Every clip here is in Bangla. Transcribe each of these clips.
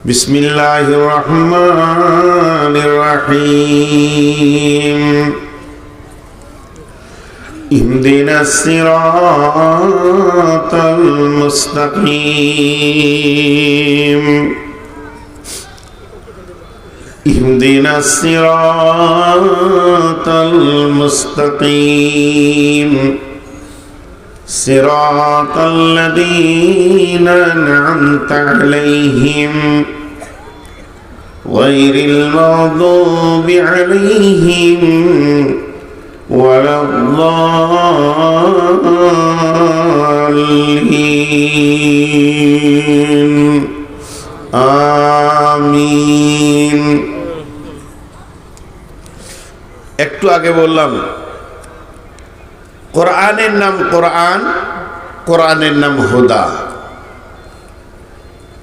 বিসমিল্লাহির রহমানির রহিম। ইহদিনাস সিরাতাল মুস্তাকিম। ইহদিনাস সিরাতাল মুস্তাকিম। صراط الذين أنعمت عليهم غير المغضوب عليهم ولا الضالين آمين। একটু আগে বললাম কোরআনের নাম কোরআন, কোরআনের নাম হুদা।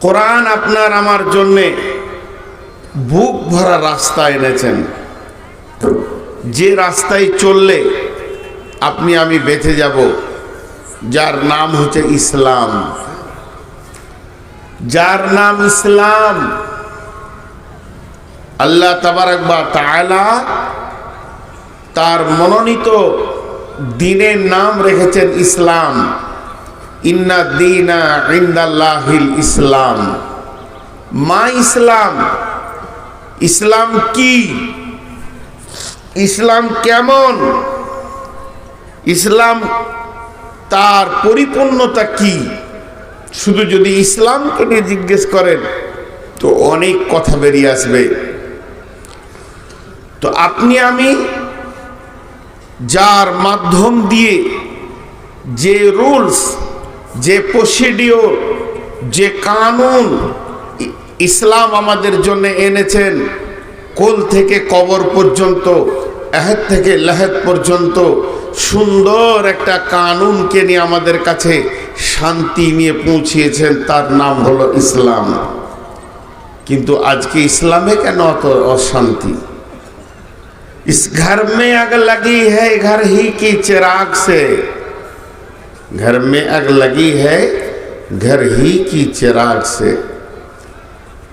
কোরআন আপনার আমার জন্যে বুক ভরা রাস্তা এনেছেন, যে রাস্তায় চললে আপনি আমি বেঁচে যাব, যার নাম হচ্ছে ইসলাম। যার নাম ইসলাম, আল্লাহ তাবারাক ওয়া তাআলা তার মনোনীত দ্বীনের নাম রেখেছেন ইসলাম। ইন্না দীনা ইনদাল্লাহিল ইসলাম। মা ইসলাম। ইসলাম কি? ইসলাম কেমন? ইসলাম তার পরিপূর্ণতা কি? শুধু যদি ইসলামকে নিয়ে জিজ্ঞেস করেন তো অনেক কথা বেরিয়ে আসবে। তো আপনি আমি যার মাধ্যম দিয়ে যে রুলস, যে প্রসিডিওর, যে কানুন ইসলাম আমাদের জন্য এনেছেন, কোল থেকে কবর পর্যন্ত, এহেদ থেকে লেহেদ পর্যন্ত সুন্দর একটা কানুনকে নিয়ে আমাদের কাছে শান্তি নিয়ে পৌঁছিয়েছেন, তার নাম হলো ইসলাম। কিন্তু আজকে ইসলামে কেন অত অশান্তি? इस घर में आग लगी है घर ही की चिराग से। घर में आग लगी है घर ही की चिराग से।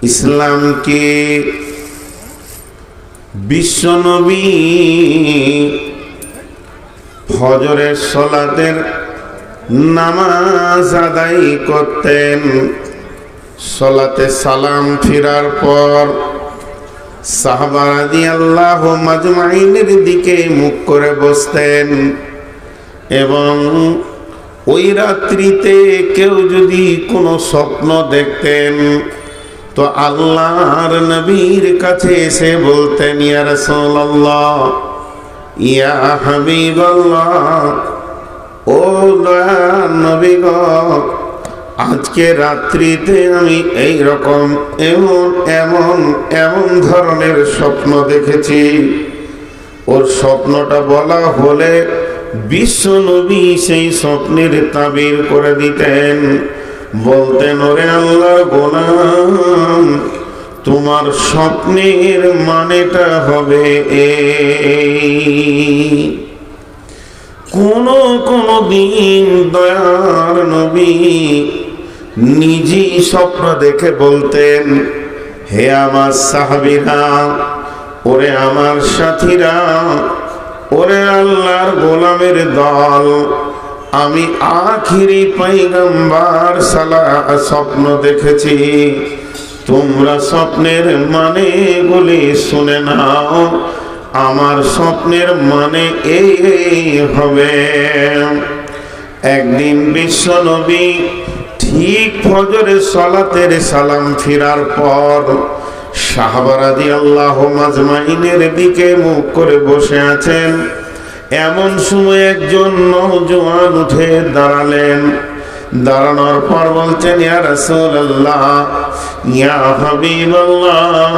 इस्लाम के विश्व नबी फजरेर सलातेर नामाज आदाय करतेन। सलाते सालाम फिरार पर সাহাবা রাদিয়াল্লাহু মাজমাইনের দিকে মুখ করে বসতেন, এবং ওই রাত্রিতে কেউ যদি কোনো স্বপ্ন দেখতেন তো আল্লাহর নবীর কাছে এসে বলতেন, ইয়া রাসূলুল্লাহ, ইয়া হাবিবাল্লাহ, ও দয়ার নবী গো, আজকে রাত্রিতে আমি এই রকম এমন এমন এমন ধরনের স্বপ্ন দেখেছি। ওর স্বপ্নটা বলা হলে বিশ্ব নবী সেই স্বপ্নের তাবির করে দিতেন। বলতেন, ওরে আল্লাহর গোলাম, তোমার স্বপ্নের মানেটা হবে এই। কোন দিন দয়ার নবী নিজেই স্বপ্ন দেখে বলতেন, হে আমার সাহাবীরা, ওরে আমার সাথীরা, ওরে আল্লাহর গোলামের দল, আমি আখিরি পয়গম্বর স্বপ্ন দেখেছি। তোমরা স্বপ্নের মানে গুলি শুনে নাও। আমার স্বপ্নের মানে এই হবে। একদিন বিশ্ব নবী ঠিক ফজরের সালাতের সালাম ফিরার পর সাহাবা রাদিয়াল্লাহু মাজমাইনের দিকে মুখ করে বসে আছেন। এমন সময় একজন নওজোয়ান উঠে দাঁড়ালেন। দাঁড়ানোর পর বলছেন, ইয়া রাসূলুল্লাহ, ইয়া হাবিবাল্লাহ,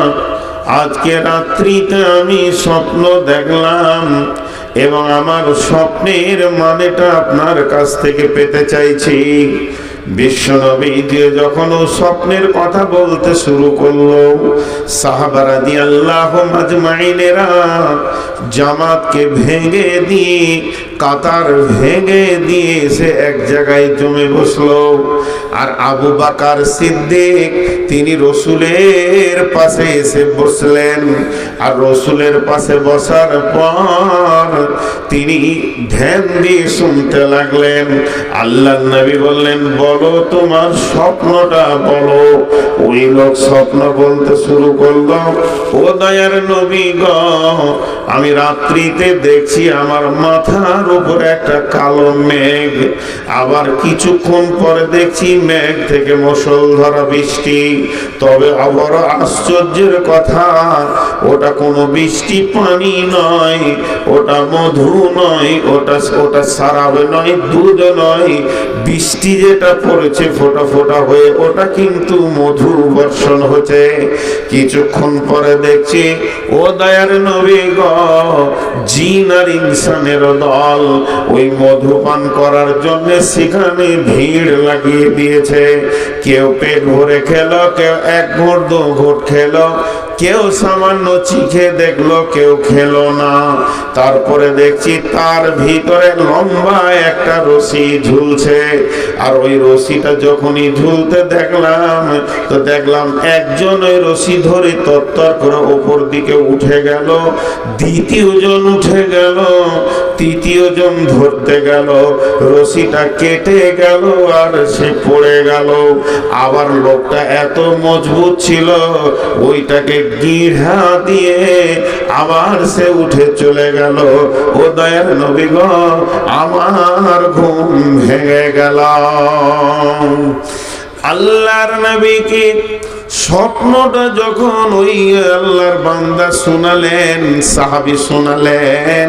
আজকে রাত্রিতে আমি স্বপ্ন দেখলাম এবং আমার স্বপ্নের মানেটা আপনার কাছ থেকে পেতে চাইছি। বিশ্বনবী দিয়ে যখন ও স্বপ্নের কথা বলতে শুরু করলো, সাহাবারা রাদিয়াল্লাহু আজমাইনেরা জামাতকে ভেঙে দিয়ে, কাতার ভেঙে দিয়ে সে এক জায়গায় জমে বসলো। আর আবু বকর সিদ্দিক তিনি রসুলের পাশে এসে বসলেন। আর রসুলের পাশে বসার পর তিনি ধ্যান দিয়ে শুনতে লাগলেন। আল্লাহর নবী বললেন, বলো তোমার স্বপ্নটা বলো। ওই লোক স্বপ্ন বলতে শুরু করলো, ও দয়ার নবী গো, আমি রাত্রিতে দেখছি আমার মাথার উপরে একটা কালো মেঘ, আবার কিছুক্ষণ পরে দেখছি মেঘ থেকে মুষলধারে বৃষ্টি। তবে আবার আশ্চর্যের কথা, ওটা কোনো বৃষ্টি পানি নয়, ওটা মধু নয়, ওটা সারাব নয়, দুধ নয়। বৃষ্টি যেটা পড়েছে ফোঁটা ফোঁটা হয়ে, ওটা কিন্তু মধু বর্ষণ হচ্ছে। কিছুক্ষণ পরে দেখছি, ও দয়ার নবী গো, জিন আর ইনসানের দল ওই মধু পান করার জন্য সেখানে ভিড় লাগিয়ে দিয়েছে। কেউ পেট ভরে খেলো, কেউ এক ঘোট দু ঘোট খেলো, কেউ সামান্য চিখে দেখলো, কেউ খেলো না। তারপরে দেখছি তার ভিতরে লম্বা একটা রশি ঝুলছে। আর ওই রশিটা যখনই ঝুলতে দেখলাম, তো দেখলাম একজন ওই রশি ধরে তরতর করে ওপর দিকে উঠে গেল, দ্বিতীয় জন উঠে গেল, তৃতীয় জন ধরতে গেল, রশিটা কেটে গেল আর সে পড়ে গেল। আবার লোকটা এত মজবুত ছিল, ওইটাকে গিঁড়া দিয়ে আবার সে উঠে চলে গেল। ও দয়ার নবী গো, আমার ঘুম ভেঙে গেল। আল্লাহর নবীকে স্বপ্নটা যখন ওই আল্লাহর বান্দা শোনালেন, সাহাবী শোনালেন,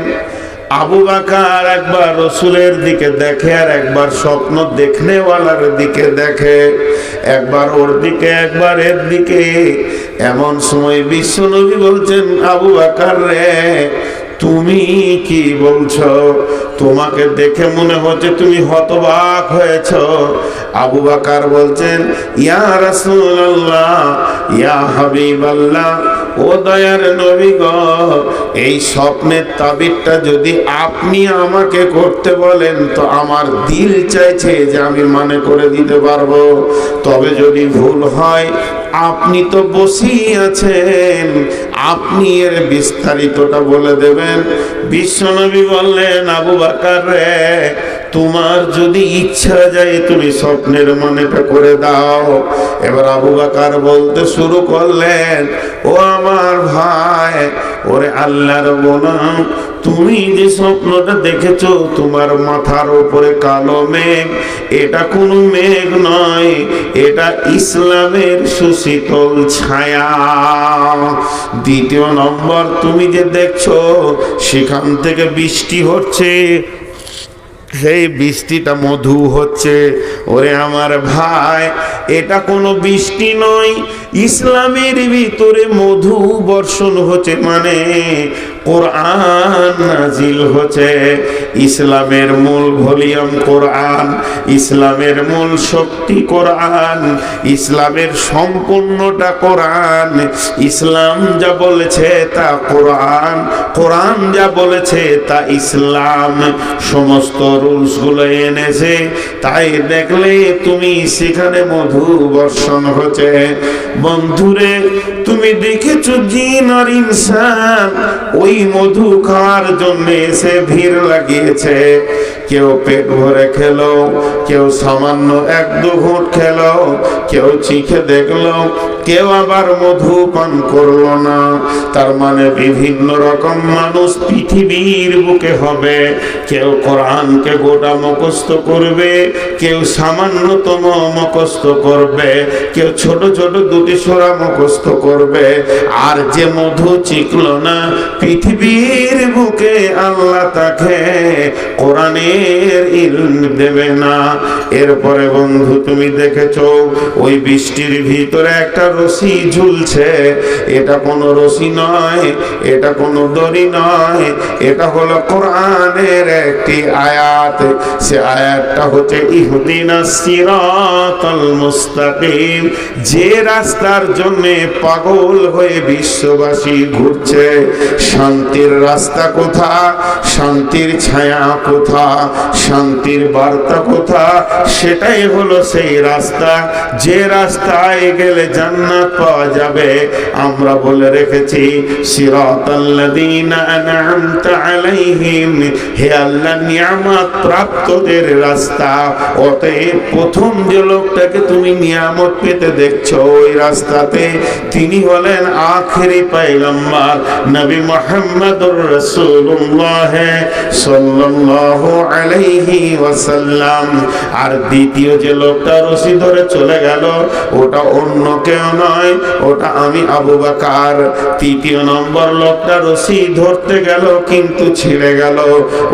আবু বকর একবার রসুলের দিকে দেখে আর একবার স্বপ্ন দেখনেওয়ালার দিকে দেখে, একবার ওর দিকে একবার এর দিকে। এমন সময় বিশ্বনবী বলছেন, আবু বকর রে, তুমি কি বলছো? তোমাকে দেখে মনে হচ্ছে তুমি হতবাক হয়েছ। আবু বকর বলছেন, ইয়া রাসূলুল্লাহ, ইয়া হাবিবাল্লাহ, ও দয়ার নবী গো, এই স্বপ্নের তাবিরটা যদি আপনি আমাকে করতে বলেন তো আমার দিল চাইছে যে আমি মানে করে দিতে পারবো। তবে যদি ভুল হয়, আপনি তো বসেই আছেন, আপনি এর বিস্তারিতটা বলে দেবেন। বিশ্বনবী বললেন, আবু বকর রে, তোমার যদি ইচ্ছা যায় তুমি স্বপ্নের মানেটা করে দাও। এবার আবু বকর বলতে শুরু করলেন, ও আমার ভাই, ওরে আল্লাহর গোলাম, তুমি যে স্বপ্নটা দেখেছো তোমার মাথার উপরে কালো মেঘ, এটা কোনো মেঘ নয়, এটা ইসলামের সুশীতল ছায়া। দ্বিতীয় নম্বর, তুমি যে দেখছো সেখান থেকে বৃষ্টি হচ্ছে, সেই বৃষ্টিটা মধু হচ্ছে। ওরে আমার ভাই, এটা কোনো বৃষ্টি নয়, ইসলামের ভিতরে মধু বর্ষণ হচ্ছে, মানে কোরআন নাজিল হচ্ছে। ইসলামের মূল ভলিউম কোরআন, ইসলামের মূল শক্তি কোরআন, ইসলামের সম্পূর্ণটা কোরআন। ইসলাম যা বলেছে তা কোরআন, কোরআন যা বলেছে তা ইসলাম। সমস্ত রুলস গুলো এনেছে, তাই দেখলে তুমি সেখানে মধু বর্ষণ হচ্ছে। বন্ধুরে, তুমি দেখেছো জিন আর ইনসান ওই মধু খাওয়ার জন্য এসে ভিড় লাগিয়েছে। কেউ পেট ভরে খেলো, কেউ সামান্য এক দু ঘুঁট খেলো, কেউ চিখে দেখলো, কেউ আবার মধু পান করলো না। তার মানে বিভিন্ন রকম মানুষ পৃথিবীর বুকে হবে। কেউ কোরআনকে গোটা মুখস্থ করবে, কেউ সামান্যতম মুখস্থ করবে, কেউ ছোট ছোট দুটি সূরা মুখস্থ করবে। আর যে মধু চিখলো না, পৃথিবীর বুকে আল্লাহ তাকে কোরআনের কোরআনের ইলম দেবে না। এরপরে বন্ধু তুমি দেখেছো ওই বৃষ্টির ভিতরে একটা রশি ঝুলছে। এটা কোনো রশি নয়, এটা কোনো দড়ি নয়, এটা হলো কোরআনের একটি আয়াত। সে আয়াতটা হচ্ছে ইহদিনাস সিরাতাল মুস্তাকিম। যে রাস্তার জন্য পাগল হয়ে বিশ্ববাসী ঘুরছে, শান্তির রাস্তা কোথা, শান্তির ছায়া কোথা, শান্তির বার্তা কোথা, সেটাই হলো সেই রাস্তা যে রাস্তায় গেলে জান্নাত পাওয়া যাবে। আমরা বলে রেখেছি সিরাতাল্লাযীনা আন'আমতা আলাইহিম, হে আল্লাহ নিয়ামত প্রাপ্তদের রাস্তা। অতএব প্রথম যে লোকটাকে তুমি নিয়ামত পেতে দেখছো ওই রাস্তাতে তিনি হলেন আখেরি পয়গম্বর নবী মুহাম্মদুর রাসূলুল্লাহ সাল্লাল্লাহু আলাইহি ওয়াসাল্লাম। আর দ্বিতীয় যে লোকটা রশি ধরে চলে গেল ওটা অন্য কেউ নয়, ওটা আমি আবু বকর। তৃতীয় নম্বর লোকটা রশি ধরতে গেল কিন্তু ছিঁড়ে গেল,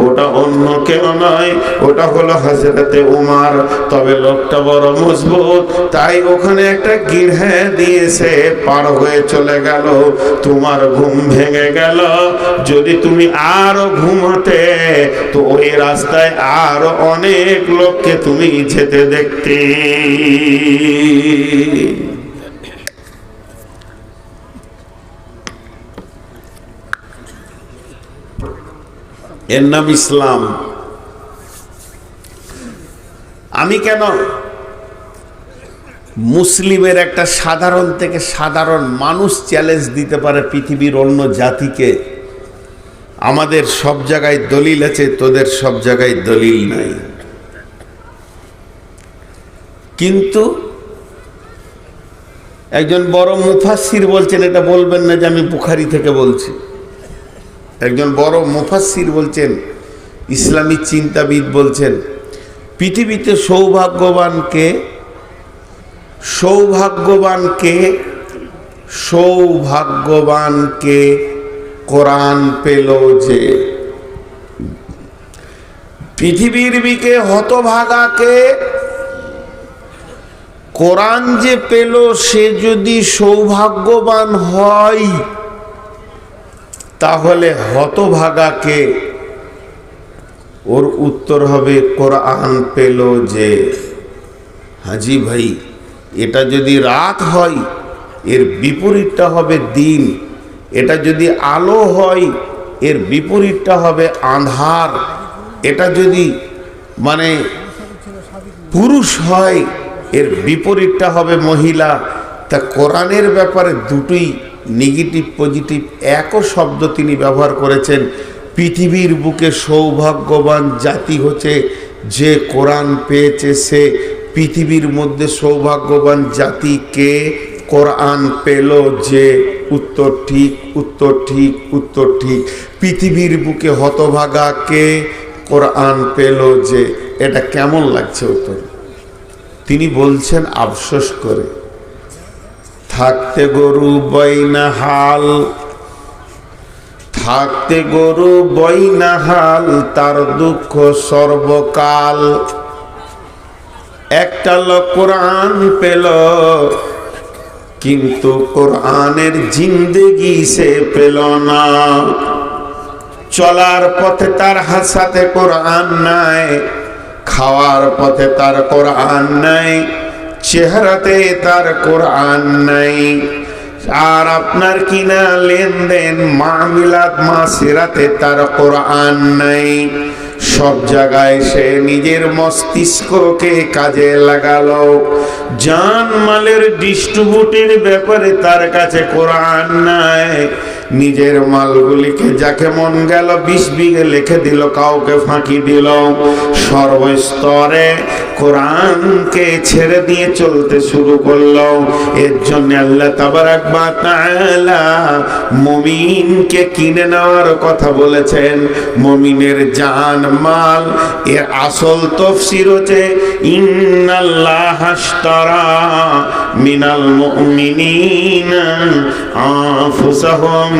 ওটা অন্য কেউ নয়, ওটা হলো হযরতে উমর। তবে লোকটা বড় মজবুত, তাই ওখানে একটা গিরহে দিয়েছে, পার হয়ে চলে গেল। তোমার ঘুম ভেঙে গেল, যদি তুমি আরো ঘুমাতে তো ওই রাস্তায় আরো অনেক লোককে তুমি যেতে দেখতে। এর নাম ইসলাম। আমি কেন মুসলিমের একটা সাধারণ থেকে সাধারণ মানুষ চ্যালেঞ্জ দিতে পারে পৃথিবীর অন্য জাতিকে, আমাদের সব জায়গায় দলিল আছে, তোদের সব জায়গায় দলিল নাই। কিন্তু একজন বড় মুফাসসির বলছেন, এটা বলবেন না যে আমি বুখারী থেকে বলছি, একজন বড় মুফাসসির বলছেন, ইসলামী চিন্তাবিদ বলছেন, পৃথিবীতে সৌভাগ্যবানকে সৌভাগ্যবানকে সৌভাগ্যবানকে কোরআন পেল যে, পৃথিবীর বিকে হতভাগাকে কোরআন যে পেল সে যদি সৌভাগ্যবান হয় তাহলে হতভাগাকে ওর উত্তর হবে কোরআন পেল যে। হাজি ভাই, এটা যদি রাত হয় এর বিপরীতটা হবে দিন, এটা যদি আলো হয় এর বিপরীতটা হবে আঁধার, এটা যদি মানে পুরুষ হয় এর বিপরীতটা হবে মহিলা। তা কোরআনের ব্যাপারে দুটোই নেগেটিভ পজিটিভ একও শব্দ তিনি ব্যবহার করেছেন। পৃথিবীর বুকে সৌভাগ্যবান জাতি হচ্ছে যে কোরআন পেয়েছে সে। পৃথিবীর মধ্যে সৌভাগ্যবান জাতি কে? কোরআন পেল যে। উত্তর ঠিক, উত্তর ঠিক, উত্তর ঠিক। পৃথিবীর বুকে হতভাগা কে? কোরআন পেল যে। এটা কেমন লাগছে উত্তর? তিনি বলছেন আফসোস করে, থাকতে গরু বইনা হাল, থাকতে গরু বইনা হাল, তার দুঃখ সর্বকাল। একটা লোক কোরআন পেল কিন্তু কোরআনের জিন্দেগি সে পেল না। চলার পথে তার হাসাতে কোরআন নাই, খাওয়ার পথে তার কোরআন নাই, চেহারাতে তার কোরআন নাই। আর আপনার কিনা লেনদেন মামিলাত মাসিরাতে তার কোরআন নাই। সব জায়গায় সে নিজের মস্তিষ্ককে কাজে লাগালো, জান মালের ডিস্ট্রিবিউটের ব্যাপারে তার কাছে কোরআন নাই। নিজের মালগুলিকে যাকে মন গেল 20 বিঘে লিখে দিল, কাউকে ফাঁকি দিল। সর্বস্তরে কোরআনকে ছেড়ে দিয়ে চলতে শুরু করলো। এর জন্য আল্লাহ তাবারাক ওয়া তাআলা মুমিনকে কিনে নেওয়ার কথা বলেছেন। মুমিনের জান মাল এর আসল তাফসীর হচ্ছে ইন্নাল্লাহা আশতারা আশতারা মিনাল মুমিনিনা আনফুসাহুম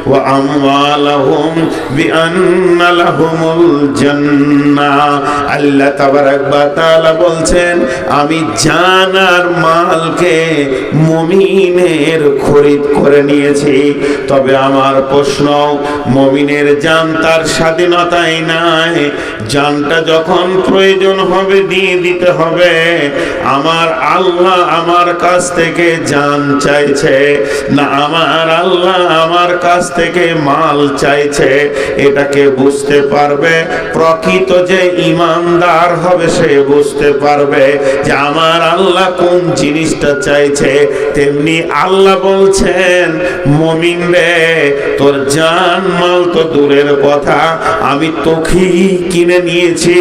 ওয়া আমওয়ালাহুম বিআন্না লাহুমুল জান্নাহ। আল্লাহ তাবারাক ওয়া তাআলা বলছেন, আমি জান আর মালকে মুমিনের খরিদ করে নিয়েছি। তবে আমার প্রশ্ন, মুমিনের জান তার স্বাধীনতাই নাই। জানটা যখন প্রয়োজন হবে দিয়ে দিতে হবে। আমার আল্লাহ আমার কাছ থেকে জান চাইছে না আমার আল্লাহ আমার কাছ থেকে মাল চাইছে? এটাকে বুঝতে পারবে প্রকৃত যে ঈমানদার হবে, সে বুঝতে পারবে যে আমার আল্লাহ কোন জিনিসটা চাইছে। তেমনি আল্লাহ বলছেন, মুমিন রে, তোর জান মাল তো দূরের কথা, আমি তোকেই কিনে নিয়েছি।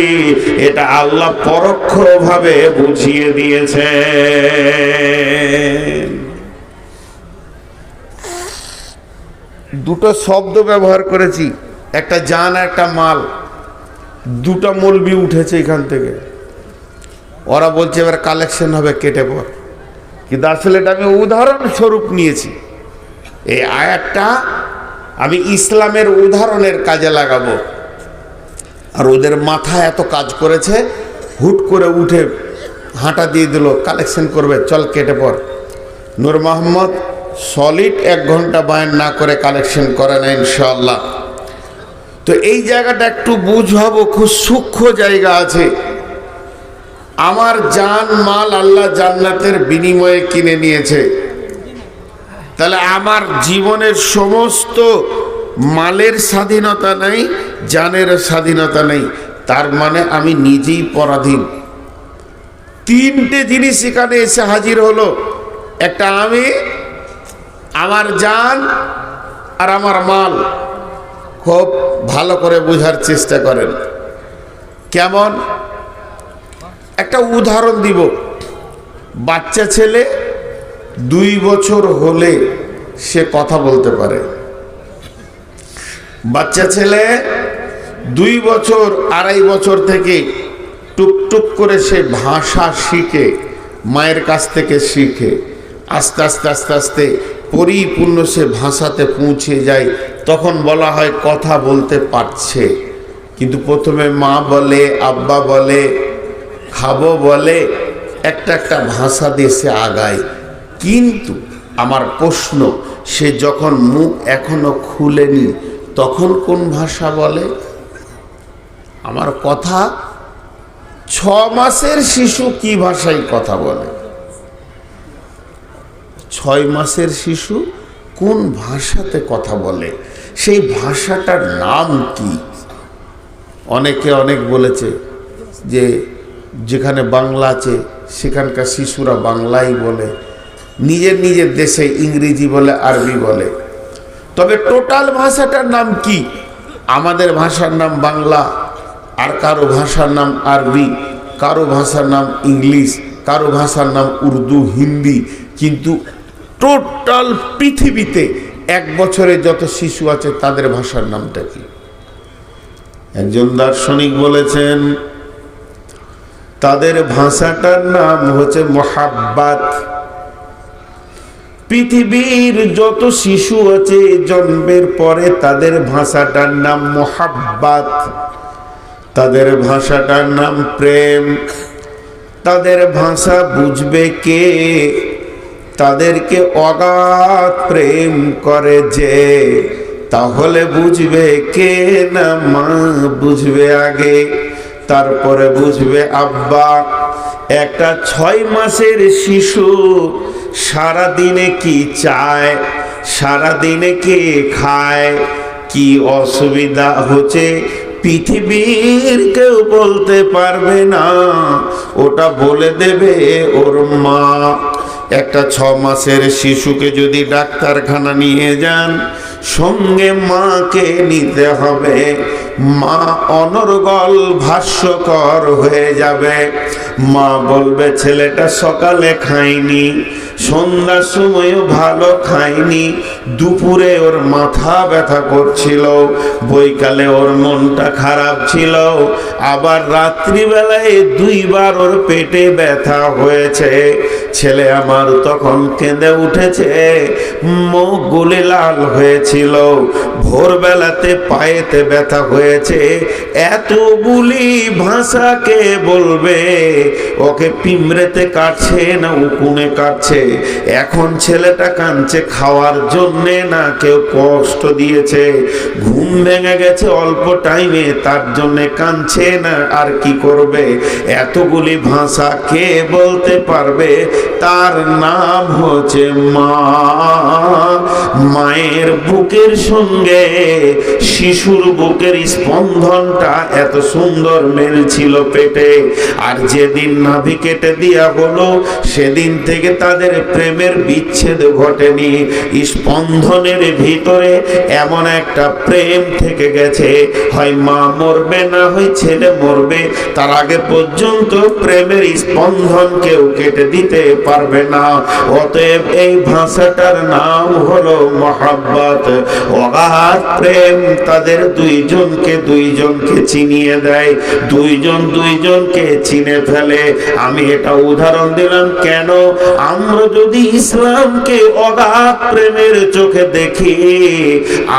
এটা আল্লাহ পরোক্ষভাবে বুঝিয়ে দিয়েছে। দুটো শব্দ ব্যবহার করেছি, একটা জান একটা মাল। দুটো মৌলবি উঠেছে এখান থেকে, ওরা বলছে এবার কালেকশন হবে কেটে পর। কিন্তু আসলে এটা আমি উদাহরণস্বরূপ নিয়েছি। এই আয়াতটা আমি ইসলামের উদাহরণের কাজে লাগাবো। আর ওদের মাথায় এত কাজ করেছে, হুট করে উঠে হাঁটা দিয়ে দিল, কালেকশন করবে, চল কেটে পর। নূর মোহাম্মদ সলিড 1 ঘন্টা বয়ান না করে কালেকশন করে না ইনশাআল্লাহ। তো এই জায়গাটা একটু বুঝাবো, খুব সূক্ষ্ম জায়গা আছে। আমার জান মাল আল্লাহ জান্নাতের বিনিময়ে কিনে নিয়েছে। তাহলে আমার জীবনের সমস্ত মালের স্বাধীনতা নেই, জানের স্বাধীনতা নেই। তার মানে আমি নিজেই পরাধীন। 3টে জিনিস এখানে এসে হাজির হলো। একটা আমি, আমার জান আর আমার মাল। খুব ভালো করে বোঝার চেষ্টা করেন। কেমন? একটা উদাহরণ দিব। বাচ্চা ছেলে 2 বছর হলে সে কথা বলতে পারে। বাচ্চা ছেলে 2 বছর 2.5 বছর থেকে টুকটুক করে সে ভাষা শিখে, মায়ের কাছ থেকে শিখে, আস্তে আস্তে আস্তে আস্তে পরিপূর্ণ সে ভাষাতে পৌঁছে যায়। তখন বলা হয় কথা বলতে পারছে। কিন্তু প্রথমে মা বলে, আব্বা বলে, খাবো বলে, একটা একটা ভাষা দিয়ে সে আগায়। কিন্তু আমার প্রশ্ন, সে যখন মুখ এখনো খুলেনি তখন কোন ভাষা বলে? আমার কথা, 6 মাসের শিশু কি ভাষায় কথা বলে? 6 মাসের শিশু কোন ভাষাতে কথা বলে? সেই ভাষাটার নাম কি? অনেকে অনেক বলেছে যে যেখানে বাংলা আছে সেখানকার শিশুরা বাংলাই বলে, নিজের নিজের দেশে ইংরেজি বলে, আরবি বলে। তবে টোটাল ভাষাটার নাম কি? আমাদের ভাষার নাম বাংলা, আর কারো ভাষার নাম আরবি, কারো ভাষার নাম ইংলিশ, কারো ভাষার নাম উর্দু, হিন্দি। কিন্তু টোটাল পৃথিবীতে 1 বছরে যত শিশু আছে তাদের ভাষার নামটা কি? একজন দার্শনিক বলেছেন তাদের ভাষাটার নাম হচ্ছে মোহাব্বত। পৃথিবীর যত শিশু আছে জন্মের পরে তাদের ভাষাটার নাম মোহাব্বত, তাদের ভাষাটার নাম প্রেম। তাদের ভাষা বুঝবে কে? তাদেরকে অগাধ প্রেম করে যে, তাহলে বুঝবে কে? না মা বুঝবে আগে, তারপরে বুঝবে আব্বা। একটা 6 মাসের শিশু সারা দিনে কি চায়, সারা দিনে কে খায়, কি অসুবিধা হচ্ছে পৃথিবীর কেউ বলতে পারবে না, ওটা বলে দেবে ওর মা। একটা 6 মাসের শিশুকে যদি ডাক্তারখানা নিয়ে যান, সঙ্গে মাকে নিতে হবে, মা অনর্গল ভাষ্যকর হয়ে যাবে। মা বলবে ছেলেটা সকালে খায়নি, সন্ধ্যার সময়ও ভালো খায়নি, দুপুরে ওর মাথা ব্যথা করছিল, বৈকালে ওর মনটা খারাপ ছিল, আবার রাত্রিবেলায় দুইবার ওর পেটে ব্যথা হয়েছে। ছেলে আমার তখন কেঁদে উঠেছে, মুখ গুলি লাল হয়েছিল, ভোরবেলাতে পায়েতে ব্যথা হয়েছে। এতগুলি ভাষাকে বলবে ওকে পিমড়েতে কাটছে না উকুনে কাটছে। এখন ছেলেটা কাঁদছে খাওয়ার জন্যে না কেউ কষ্ট দিয়েছে, ঘুম ভেঙে গেছে অল্প টাইমে তার জন্যে কাঁদছে না, আর কি করবে? এতগুলি ভাষা কে বলতে পারবে? তার নাম হচ্ছে মা। মায়ের বুকের সঙ্গে শিশুর বুকের স্পন্দনটা এত সুন্দর মেল ছিল পেটে। আর যেদিন নাভি কেটে দেয়া হলো সেদিন থেকে তাদের প্রেমের বিচ্ছেদ ঘটেনি। স্পন্দনের ভিতরে এমন একটা প্রেম থেকে গেছে, হয় মা মরবে না হয় ছেলে মরবে, তার আগে পর্যন্ত প্রেমের স্পন্দন কেউ কেটে দিতে পারবে না। অতএব এই ভাষাটার নাম হলো মহাব্বত, অগাধ প্রেম। তাদের দুইজনকে চিনিয়ে দেয়, দুইজনকে চিনে ফেলে। আমি এটা উদাহরণ দিলাম কেন? আমরা যদি ইসলামকে অগাধ প্রেমের চোখে দেখি,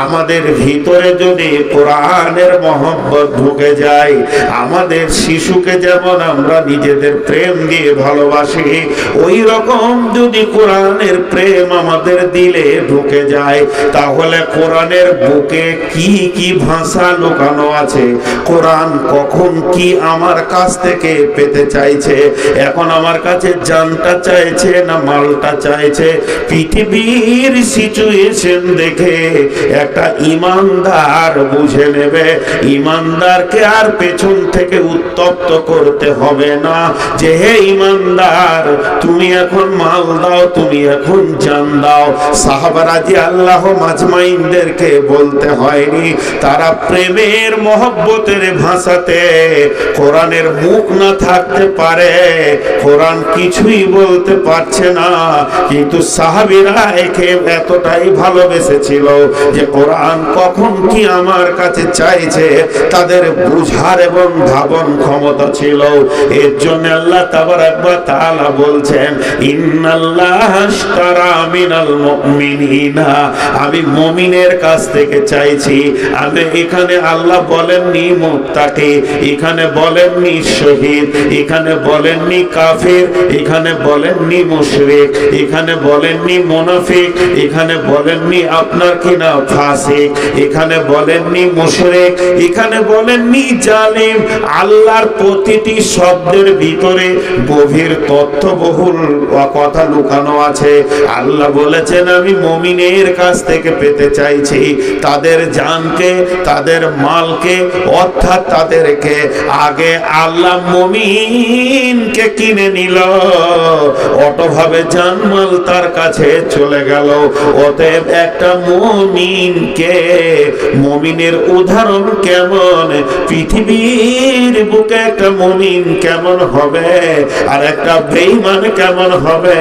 আমাদের ভিতরে যদি কোরআনের মহব্বত ঢুকে যায়, আমাদের শিশুকে যেমন আমরা নিজেদের প্রেম দিয়ে ভালোবাসি, ওই রকম যদি কোরআনের প্রেম আমাদের দিলে ঢুকে যায়, তাহলে কোরআনের বুকে কি কি ভাষা লুকানো আছে, কোরআন কখন কি আমার কাছ থেকে পেতে চাইছে। এখন আমার কাছে জানটা চাইছে না মালটা চাইছে? পৃথিবীর সিচুয়েশন দেখে একটা ইমানদার বুঝে নেবে। ইমানদারকে আর পেছন থেকে উত্তপ্ত করতে হবে না যে হে ইমানদার তুমি এখন মাল দাও, তুমি এখন জান দাও। সাহাবারা জি আল্লাহ মাজমাইনদেরকে বলতে হয়নি, তারা প্রেমের মহব্বতের ভাষাতে কোরআনের মুখ না থাকতে পারে, কোরআন কিছুই বলতে পারছে না, কিন্তু সাহাবীরা একে এতটাই ভালোবেসেছিল যে কোরআন কখন কি আমার কাছে চাইছে তাদের বুঝার এবং ধাবন ক্ষমতা ছিল। এর জন্য আল্লাহ তাবারাক ওয়া তাআলা বলছেন ইন্নাল্লাহা আশতারা মিনাল মুমিনিনা, আমি মুমিনের কাছ থেকে চাইছি। আমি এখানে আল্লাহ বলেননি মুত্তাকি, এখানে বলেননি শহীদ, এখানে বলেননি কাফির, এখানে বলেননি মুশরিক, এখানে বলেননি মুনাফিক, এখানে বলেননি আপনার কিনা ফাসিক, এখানে বলেননি মুশরিক, এখানে বলেননি জালিম। আল্লাহর প্রতিটি শব্দের ভিতরে গভীর তথ্যবহুল কথা লুকানো আছে। আল্লাহ বলেছেন আমি মুমিনের কাছ থেকে পেতে চাইছি তাদের জানকে, তাদের মালকে, অর্থাৎ তাদেরকে। আগে আল্লাহ মুমিনকে কিনে নিল, অটোভাবে জানমাল তার কাছে চলে গেল। অতএব একটা মুমিনকে, মুমিনের উদাহরণ কেমন, পৃথিবীর বুকে একটা মুমিন কেমন হবে আর একটা বেঈমান কেমন হবে,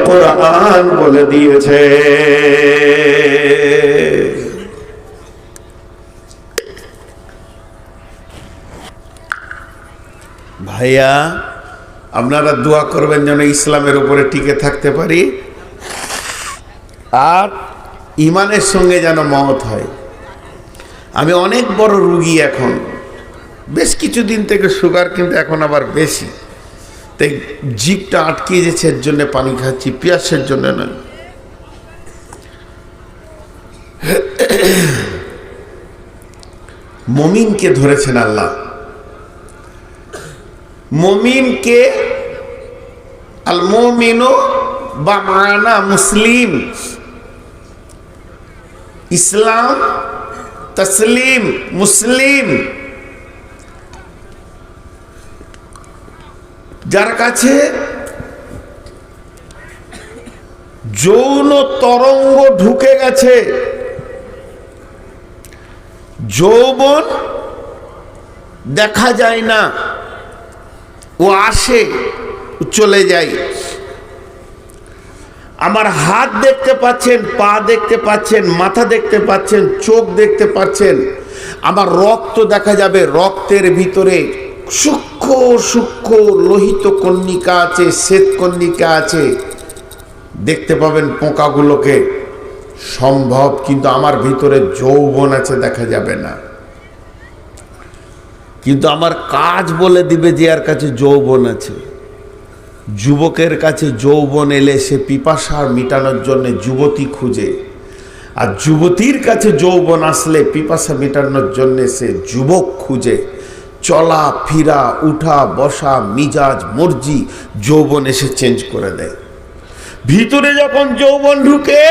কোরআন বলে দিয়েছে। ভাইয়া আপনারা দোয়া করবেন যেন ইসলামের উপরে টিকে থাকতে পারি আর ইমানের সঙ্গে যেন মওত হয়। আমি অনেক বড় রুগী এখন, বেশ কিছুদিন থেকে সুগার, কিন্তু এখন আবার বেশি, তাই জিভটা আটকে গেছে, এর জন্য পানি খাচ্ছি, পিয়াসের জন্য নয়। মুমিনকে ধরেছেন আল্লাহ, মুমিনকে আল মুমিনু বা মানা মুসলিম, ইসলাম তসলিম মুসলিম, যার কাছে যৌন তরঙ্গ ঢুকে গেছে, যৌবন দেখা যায় না, ও আসে চলে যায়। আমার হাত দেখতে পাচ্ছেন, পা দেখতে পাচ্ছেন, মাথা দেখতে পাচ্ছেন, চোখ দেখতে পাচ্ছেন, আমার রক্ত দেখা যাবে, রক্তের ভিতরে সূক্ষ্ম সূক্ষ্ম লোহিত কণিকা আছে, শ্বেত কণিকা আছে, দেখতে পাবেন পোকাগুলোকে, সম্ভব। কিন্তু আমার ভিতরে যৌবন আছে, দেখা যাবে না। কিন্তু আমার কাজ বলে দিবে যে এর কাছে যৌবন আছে। যুবকের কাছে যৌবন এলে সে পিপাসা মিটানোর জন্য যুবতী খুঁজে, আর যুবতীর কাছে যৌবন আসলে পিপাসা মেটানোর জন্য সে যুবক খুঁজে। চলা ফিরা, উঠা বসা, মিজাজ মর্জি যৌবন এসে চেঞ্জ করে দেয়। ভিতরে যখন যৌবন ঢুকে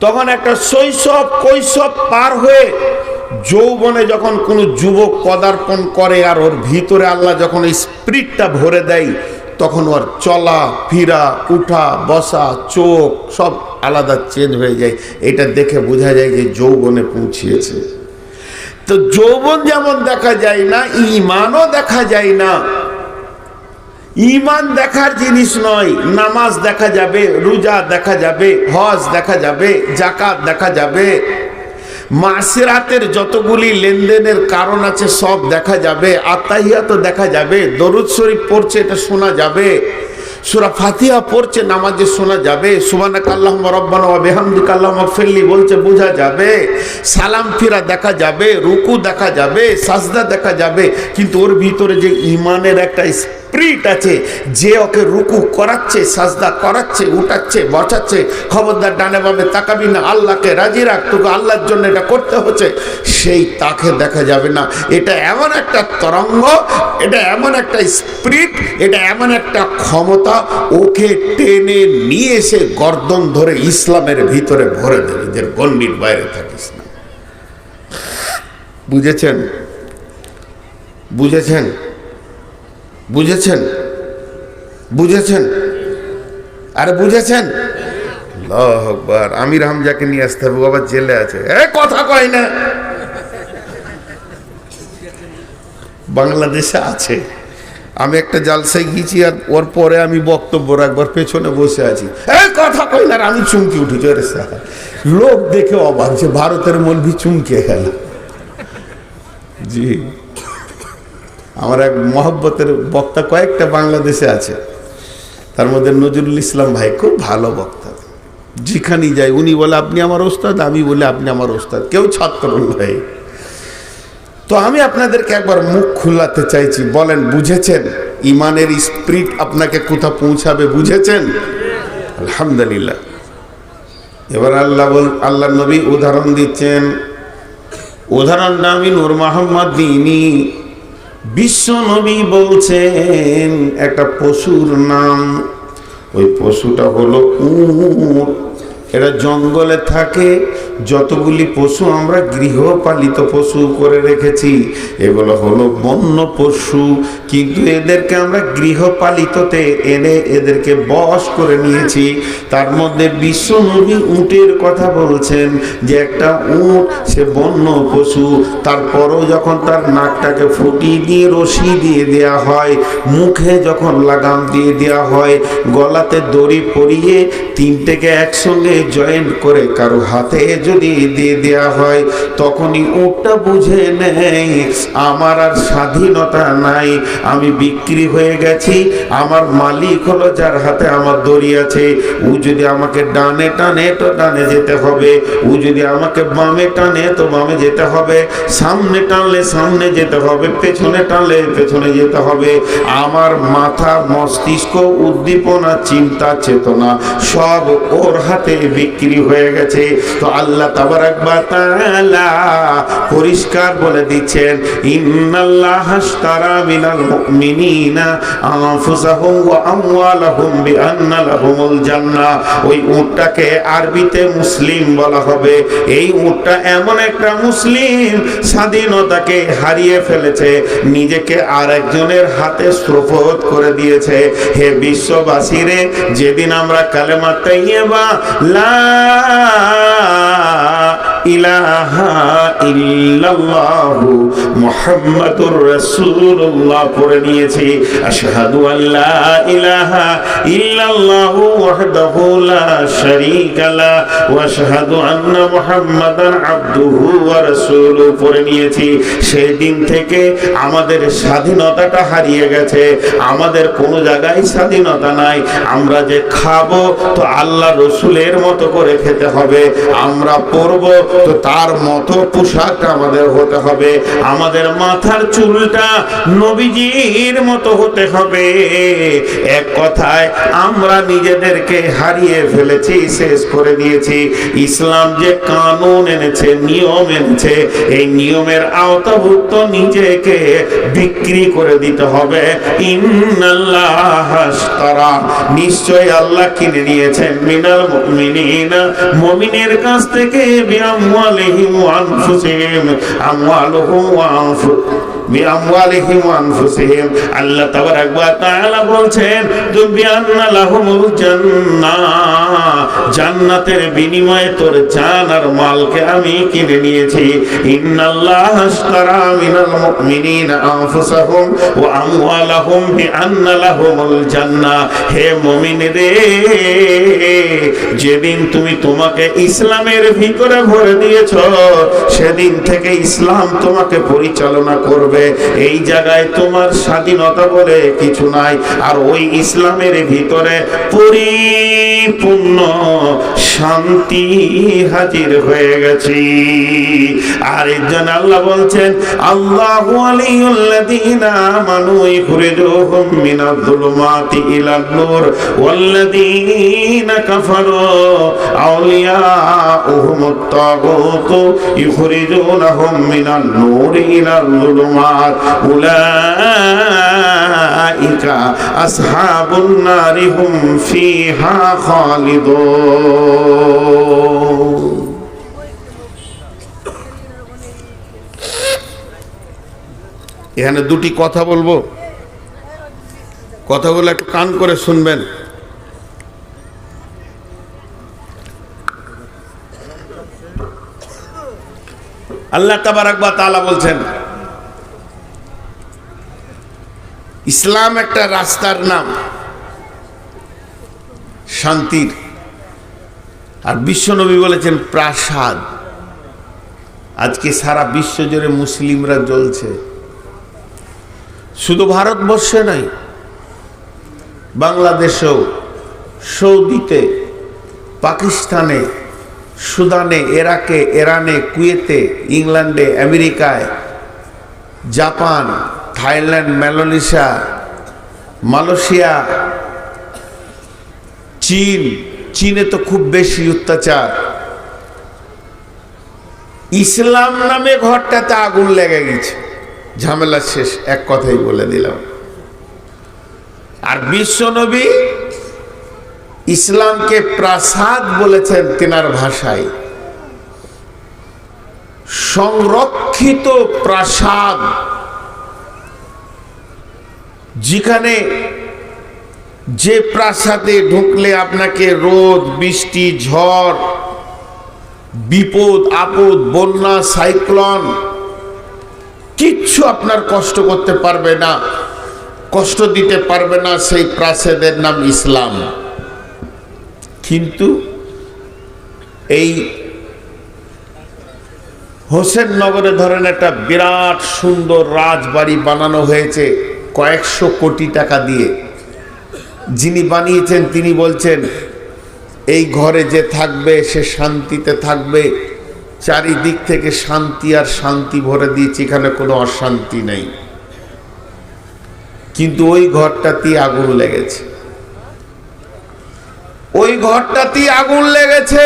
তখন একটা শৈশব কৈশোর পার হয়ে যৌবনে যখন কোনো যুবক পদার্পণ করে, আর ওর ভিতরে আল্লাহ যখন এই স্পিরিটটা ভরে দেয়, তখন ওর চলা ফিরা, উঠা বসা, চোখ সব আলাদা চেঞ্জ হয়ে যায়। এটা দেখে বোঝা যায় যে যৌবনে পৌঁছিয়েছে। তো যৌবন যেমন দেখা যায় না, ঈমানও দেখা যায় না। ঈমান দেখার জিনিস নয়। নামাজ দেখা যাবে, রোজা দেখা যাবে, হজ দেখা যাবে, যাকাত দেখা যাবে, মাসিরাতের যতগুলি লেনদেনের কারণ আছে সব দেখা যাবে, আত্তাহিয়াত দেখা যাবে, দরুদ শরীফ পড়ছে এটা শোনা যাবে, সূরা ফাতিহা পড়ছে নামাজে শোনা যাবে, সুবহানাকা আল্লাহুম্মা রাব্বানা ওয়া বিহামদিকা আল্লাহুম্মা ইগফিরলি বলছে বোঝা যাবে, সালাম ফিরা দেখা যাবে, রুকু দেখা যাবে, সাজদা দেখা যাবে। কিন্তু ওর ভিতরে যে ঈমানের একটা স্পিরিট আছে, যে ওকে রুকু করাচ্ছে, সাজদা করাচ্ছে, উঠাচ্ছে, বসাচ্ছে, খবরদার ডানে বামে তাকাবি না, আল্লাহকে রাজি রাখ, তোকে আল্লাহর জন্য এটা করতে হচ্ছে, সেই তাকে দেখা যাবে না। এটা এমন একটা তরঙ্গ, এটা এমন একটা স্পিরিট, এটা এমন একটা ক্ষমতা, ওকে টেনে নিয়ে এসে গর্দন ধরে ইসলামের ভিতরে ভরে দেবে, যে গণ্ডির বাইরে থাকিস না। বুঝেছেন? বুঝেছেন? বুঝেছেন? বুঝেছেন? আরে বুঝেছেন? আল্লাহু আকবার। আমির হামজাকে নিয়ে আসতে হবে, বাবা জেলে আছে, কথা কয় না। বাংলাদেশে আছে। আমি একটা জালসায় গিয়েছি, আর ওর পরে আমি বক্তব্য রাখবার পেছনে বসে আছি, কথা কয় না, আমি চুমকি উঠেছি। লোক দেখে অবাক যে ভারতের মৌলভী চুমকে গেল। জি, আমার এক মহব্বতের বক্তা কয়েকটা বাংলাদেশে আছে, তার মধ্যে নজরুল ইসলাম ভাই খুব ভালো বক্তা। যেখানেই যাই উনি বলে আপনি আমার ওস্তাদ, আমি বলি আপনি আমার ওস্তাদ, কেউ ছাত্র নয়। তো আমি আপনাদেরকে একবার মুখ খোলাতে চাইছি, বলেন বুঝেছেন? ইমানের স্পিরিট আপনাকে কোথা পৌঁছাবে, বুঝেছেন? আলহামদুলিল্লাহ। এবার আল্লাহ নবী উদাহরণ দিচ্ছেন। উদাহরণটা আমি নূর মোহাম্মদ দিনী। বিশ্ব নবী বলছেন একটা পশুর নাম, ওই পশুটা হলো উট। এরা জঙ্গলে থাকে। যতগুলি পশু আমরা গৃহপালিত পশু করে রেখেছি, এগুলো হলো বন্য পশু, কিন্তু এদেরকে আমরা গৃহপালিততে এনে এদেরকে বশ করে নিয়েছি। তার মধ্যে বিশ্ব নবী উটের কথা বলছেন যে একটা উট সে বন্য পশু, তারপরও যখন তার নাকটাকে ফুটিয়ে দিয়ে রশি দিয়ে দেয়া হয়, মুখে যখন লাগাম দিয়ে দেওয়া হয়, গলাতে দড়ি পরিয়ে তিনটেকে একসঙ্গে জয়েন্ট করে কারো হাতে যদি দিয়ে দেওয়া হয়, তখনই উটটা বুঝে নেই আমার আর স্বাধীনতা নাই, আমি বিক্রি হয়ে গেছি, আমার মালিক হলো যার হাতে আমার দড়ি আছে। ও যদি আমাকে ডানে টানে তো ডানে যেতে হবে, ও যদি আমাকে বামে টানে তো বামে যেতে হবে, সামনে টানলে সামনে যেতে হবে, পেছনে টানলে পেছনে যেতে হবে। আমার মাথা, মস্তিষ্ক, উদ্দীপনা, চিন্তা, চেতনা সব ওর হাতে বিক্রি হয়ে গেছে। তো আল্লাহ তাবারাক ওয়া তাআলা পরিষ্কার বলে দিচ্ছেন, ইন্নাল্লাহা আশতারা মিনাল মুমিনিনা আনফুসাহুম ওয়া আমওয়ালাহুম বিআন্না লাহুমুল জান্নাহ। ওই উটটাকে আরবিতে মুসলিম বলা হবে। এই উটটা এমন একটা মুসলিম স্বাধীনতাকে হারিয়ে ফেলেছে, নিজেকে আরেকজনের হাতে সুরফত করে দিয়েছে। হে বিশ্ববাসীরে, যেদিন আমরা কালেমা তাইয়্যিবা লা ইলাহা ইল্লাল্লাহু মুহাম্মাদুর রাসূলুল্লাহ পড়ে নিয়েছি। আশহাদু আল্লা ইলাহা ইল্লাল্লাহু ওয়াহদাহু লা শারীকা লা ওয়া আশহাদু আন্না মুহাম্মাদান আবদুহু ওয়া রাসূলুহু পড়ে নিয়েছি। সেই দিন থেকে আমাদের স্বাধীনতাটা হারিয়ে গেছে, আমাদের কোনো জায়গায় স্বাধীনতা নাই। আমরা যে খাবো তো আল্লাহ রসুলের মতো করে খেতে হবে, আমরা পরবো তো তার মতো পোশাক আমাদের হতে হবে, আমাদের মাথার চুলটা নবীজির মতো হতে হবে। এক কথায় আমরা নিজেদেরকে হারিয়ে ফেলেছি, শেষ করে দিয়েছি। ইসলাম যে কানুন এনেছে, নিয়ম এনেছে, এই নিয়মের আওতাভুক্ত নিজেকে বিক্রি করে দিতে হবে। ইন্নাল্লাহ আশতারা, নিশ্চয় আল্লাহ কিনে নিয়েছেন মিনাল মুমিনিনা, মুমিনের কাছ থেকে বিআমওয়ালিহিম ওয়া আনফুসিহিম, আমওয়ালুহুম ওয়া বিআমওয়ালিহিম ওয়া আনফুসিহিম। আল্লাহ তাবারাক ওয়া তাআলা বলছেন বিআন্না লাহুমুল জান্নাহ, জান্নাতের বিনিময়ে তোর জান আর মালকে আমি কিনে নিয়েছি। ইন্নাল্লাহ আশতারা মিনাল মুমিনিনা আনফুসাহুম ওয়া আমওয়ালাহুম বিআন্না লাহুমুল জান্নাহ। হে মুমিন রে, যেদিন তুমি তোমাকে ইসলামের ভিতরে ভরে দিয়েছো, সেদিন থেকে ইসলাম তোমাকে পরিচালনা করবে। এই জায়গায় তোমার স্বাধীনতা বলে কিছু নাই, আর ওই ইসলামের ভিতরে পরিপূর্ণ শান্তি হাজির হয়ে গেছে। আর একজন আল্লাহ বলছেন আল্লাহু ওয়ালিয়ুল্লাযীনা আমানু ইখরিজুহুম মিনায-যুলুমাতি ইলান-নূর ওয়াল্লাযীনা কাফারু আউলিয়াউহুমুত-তাগুতু ইখরিজুনাহুম মিনান-নূরি ইলায-যুলুমাত উলাইকা আসহাবুন নারি হুম ফিহা খালিদুন। এখানে দুটি কথা বলবো, কথাগুলো একটু কান করে শুনবেন। আল্লাহ তাবারাক ওয়া তাআলা বলছেন ইসলাম একটা রাস্তার নাম, শান্তির। আর বিশ্বনবী বলেছেন প্রাসাদ। আজকে সারা বিশ্ব জুড়ে মুসলিমরা জ্বলছে, শুধু ভারতবর্ষে নয়, বাংলাদেশেও, সৌদিতে, পাকিস্তানে, সুদানে, ইরাকে, ইরানে, কুয়েতে, ইংল্যান্ডে, আমেরিকায়, জাপান, থাইল্যান্ড, মালয়েশিয়া, মালয়েশিয়া, চীন, চীনে তো খুব বেশি অত্যাচার। ইসলাম নামে ঘরটাতে আগুন লেগে গেছে, ঝামেলা শেষ, এক কথাই বলে দিলাম। আর বিশ্বনবী ইসলামকে প্রাসাদ বলেছেন তিনার ভাষায়, সংরক্ষিত প্রাসাদ, যেখানে যে প্রাসাদে ঢুকলে আপনাকে রোদ, বৃষ্টি, ঝড়, বিপদ আপদ, বন্যা, সাইক্লোন কিচ্ছু আপনার কষ্ট করতে পারবে না, কষ্ট দিতে পারবে না, সেই প্রাসাদের নাম ইসলাম। কিন্তু এই হোসেননগরে ধরেন একটা বিরাট সুন্দর রাজবাড়ি বানানো হয়েছে কয়েকশো কোটি টাকা দিয়ে। যিনি বানিয়েছেন তিনি বলছেন এই ঘরে যে থাকবে সে শান্তিতে থাকবে, চারিদিক থেকে শান্তি আর শান্তি ভরে দিয়েছে, এখানে কোনো অশান্তি নেই। কিন্তু ওই ঘরটাতেই আগুন লেগেছে, ওই ঘরটাতেই আগুন লেগেছে।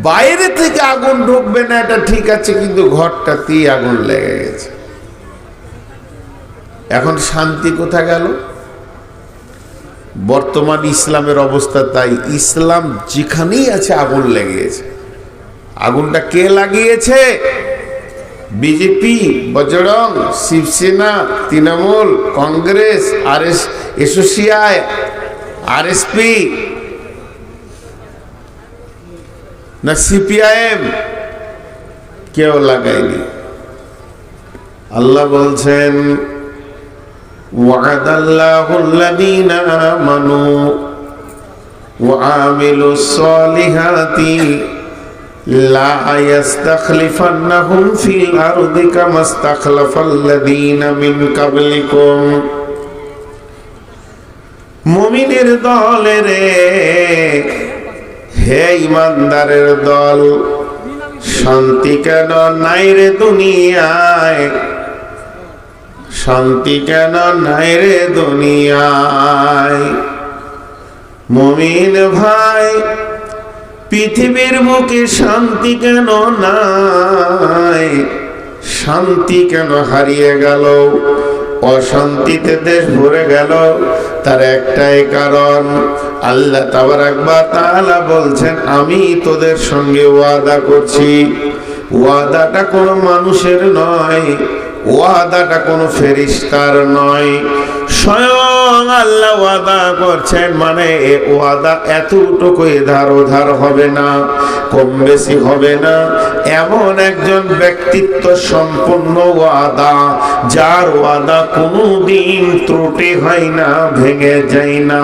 বাইরে থেকে আগুন ঢুকবে না এটা ঠিক আছে, কিন্তু ঘরটাতেই আগুন লেগে গেছে। এখন শান্তি কোথা গেল? বর্তমান ইসলামের অবস্থা তাই, ইসলাম যেখানেই আছে আগুন লেগেছে। আগুনটা কে লাগিয়েছে? বিজেপি, বজরং, শিবসেনা, তৃণমূল, কংগ্রেস, এসোসিয়াই, আরএসপি, না সিপিআইএম, কেউ লাগায়নি। আল্লাহ বলছেন ওয়া'দাল্লাহুল্লাযীনা আমানু ওয়া আমিলুস সালিহাতি লা ইয়াস্তাখলিফান্নাহুম ফিল আরদি কামা ইসতাখলাফাল্লাযীনা মিন ক্বাবলিকুম। মুমিনের দলের হে ইমানদারের দল, শান্তি কেন নাই রে দুনিয়ায়, শান্তি কেন নাই রে দুনিয়ায়। মুমিন ভাই, পৃথিবীর বুকে শান্তি কেন নাই, শান্তি কেন হারিয়ে গেল, অশান্তিতে দেশ ভরে গেল? তার একটাই কারণ, আল্লাহ তাবারাক ওয়া তাআলা বলছেন আমি তোদের সঙ্গে ওয়াদা করছি। ওয়াদাটা কোনো মানুষের নয়, ওয়াদাটা কোনো ফেরেশতার নয়, স্বয়ং আল্লাহ ওয়াদা করছেন। মানে এ ওয়াদা এতটুকু ধার ওধার হবে না, কম বেশি হবে না। এমন একজন ব্যক্তিত্ব সম্পন্ন ওয়াদা, যার ওয়াদা কোনোদিন ত্রুটি হয় না, ভেঙে যায় না,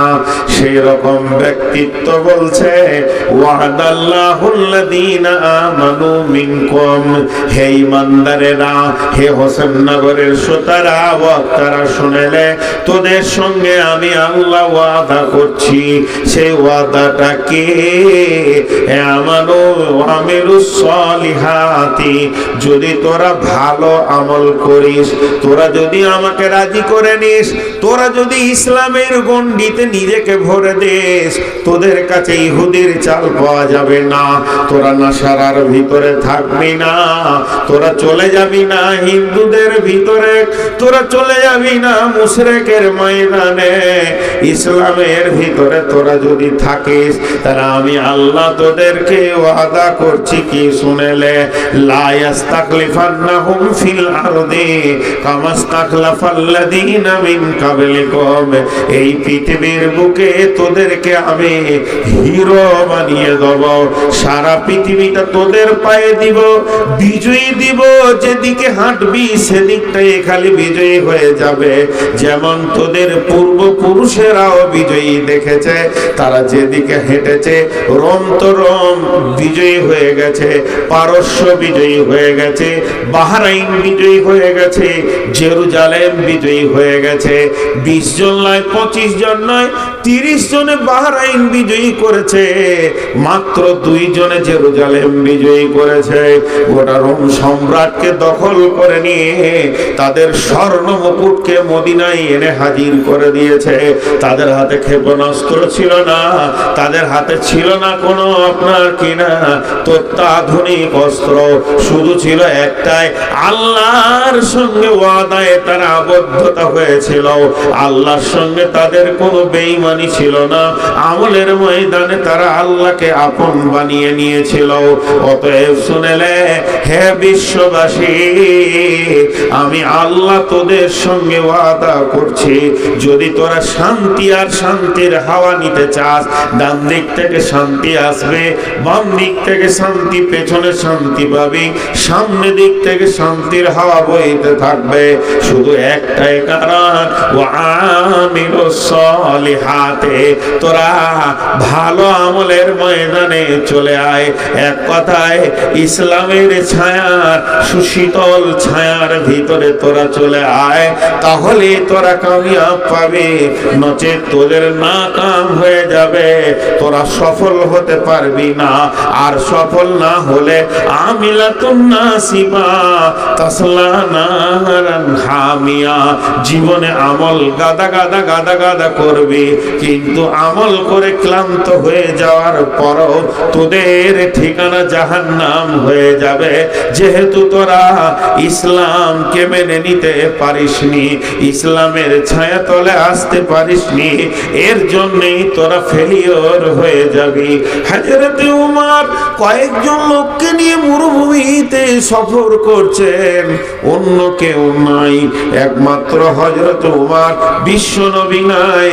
সেই রকম ব্যক্তিত্ব বলছে ওয়াদাল্লাহুল্লাযীনা আমানু মিনকুম। হে ইমানদারেরা, হে হোসেননগরের শ্রোতারা, বক্তারা শুনেলে, তোদের সঙ্গে আমি আল্লাহ ওয়াদা করছি। সেই ওয়াদাটা কি? আমানু ওয়া আমিলুস সালিহাতি। যদি তোরা ভালো আমল করিস, তোরা যদি আমাকে রাজি করে নিস, তোরা যদি ইসলামের গণ্ডিতে নিজেকে ভরে দিস, তোদের কাছে ইহুদির চাল পাওয়া যাবে না, তোরা নাসারার ভিতরে থাকবি না, তোরা চলে যাবি না হিন্দুদের ভিতরে, তোরা চলে যাবি না মুশরিকের ময়দানে, ইসলামের ভিতরে তোরা যদি থাকিস, তাহলে আমি আল্লাহ তোদেরকে ওয়াদা করছি কি শুনেলে, লা ইয়াস্তাখলিফান্নাহুম ফিল আরদি কামা ইসতাখলাফাল্লাযীনা মিন ক্বাবলিকুম। এই পৃথিবীর বুকে তোদেরকে আমি হিরো বানিয়ে দেব, সারা পৃথিবীটা তোদের পায়ে দিব, বিজয়ী দিব, যেদিকে হাঁটবি সেদিকটাই খালি বিজয়ী হয়ে যাবে। যেমন তোদের পূর্বপুরুষেরাও বিজয়ী দেখেছে, তারা যেদিকে হেঁটেছে রোম তো রোম বিজয়ী হয়ে গেছে, পারস্য বিজয়ী হয়ে গেছে, বাহরাইন বিজয়ী হয়ে গেছে, জেরুজালেম বিজয়ী হয়ে গেছে। 20 জন নয়, 25 জন নয়, 30 জনে বাহরাইন বিজয়ী করেছে, মাত্র 2 জনে জেরুজালেম বিজয়ী করেছে। গোটা রোম সম্রাটকে দখল করে নিয়ে তাদের স্বর্ণ মুকুটকে মদিনায় এনে হাজির করে দিয়েছে। তাদের হাতে ক্ষেপণাস্ত্র ছিল না, তাদের হাতে ছিল না কোনো আপনার কিনা অত্যাধুনিক অস্ত্র, শুধু ছিল একটাই, আল্লাহর সঙ্গে ওয়াদায় তারা আবদ্ধতা হয়েছিল, আল্লাহর সঙ্গে তাদের কোনো বেঈমানি ছিল না, আমলের ময়দানে তারা আল্লাহকে আপন বানিয়ে নিয়েছিল। অতএব শুনেলে হে বিশ্ববাসী, আমি আল্লাহ তোদের সঙ্গে ওয়াদা করছি, যদি তোরা শান্তি আর শান্তির হাওয়া নিতে চাস, ডান দিক থেকে শান্তি আসবে, বাম দিক থেকে শান্তি, পেছনে শান্তি পাবি, সামনে দিক থেকে শান্তির হাওয়া বইতে থাকবে। শুধু একটাই কারণ, ওয়া আমিলুস সালিহাতে, তোরা ভালো আমলের ময়দানে চলে আয়। এক কথায় ইসলামের ছায়ার, সুশীতল ছায়ার ভিতরে তোরা চলে আয়, তাহলে তোরা কামিয়াব পাবি, নচেত তোদের নাকাম হয়ে যাবে, তোরা সফল হতে পারবি না। আর সফল না হলে আমিলাতুন নাসিবা তাসলা নারান হামিয়া, জীবনে আমল গাদা গাদা গাদা গাদা করবি, কিন্তু আমল করে ক্লান্ত হয়ে যাওয়ার পরও তোদের ঠিকানা জাহান্নাম হয়ে যাবে। যেহেতু তোরা ইসলামকে মেনে নিতে পারিসনি, ইসলামের ছায়া তলে আসতে পারিসনি, এর জন্যই তোরা ফেলিওর হয়ে যাবি। হযরত উমর কয়েকজন লোককে নিয়ে মরুভূমিতে সফর করছেন, অন্য কেউ নাই, একমাত্র হযরত ওমর, বিশ্ব নবী নাই।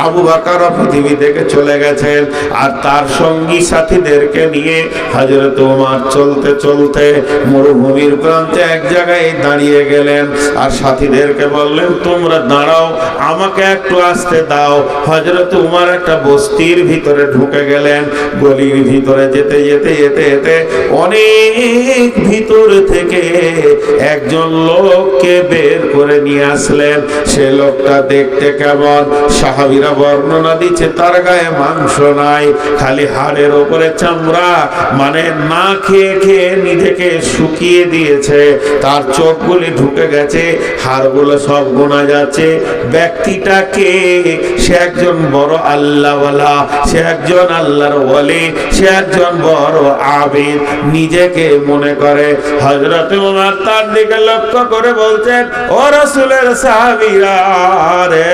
আবু বকর পৃথিবী থেকে চলে গেছেন, আর তার সঙ্গী সাথীদেরকে নিয়ে হযরত ওমর চলতে চলতে মরুভূমির প্রান্তে এক জায়গায় দাঁড়িয়ে গেলেন, আর সাথীদেরকে বললেন, তোমরা দাঁড়াও, আমাকে একটু আসতে দাও। হযরত ওমর একটা বস্তির ভিতরে ঢুকে গেলেন। গলির ভিতরে যেতে যেতে যেতে যেতে অনেক ভিতর থেকে একজন লোককে বের করে নিয়ে আসলেন। সে লোকটা দেখতে কেমন? সাহাবীরা বর্ণনা দিচ্ছে, তার গায়ে মাংস নাই, খালি হাড়ের উপরে চামড়া, মানে না খেয়ে খেয়ে নিজেকে শুকিয়ে দিয়েছে, তার চোখগুলি ঢুকে গেছে, হাড়গুলো সব গোনা যাচ্ছে। ব্যক্তিটাকে, সে একজন বড় আল্লাহওয়ালা, সে একজন আল্লাহর ওয়ালি, সে একজন বড় আবিদ নিজেকে মনে করে। হযরত ওমর তার দিকে লক্ষ্য করে বলছেন, ও রাসূলের সাহাবীরা রে,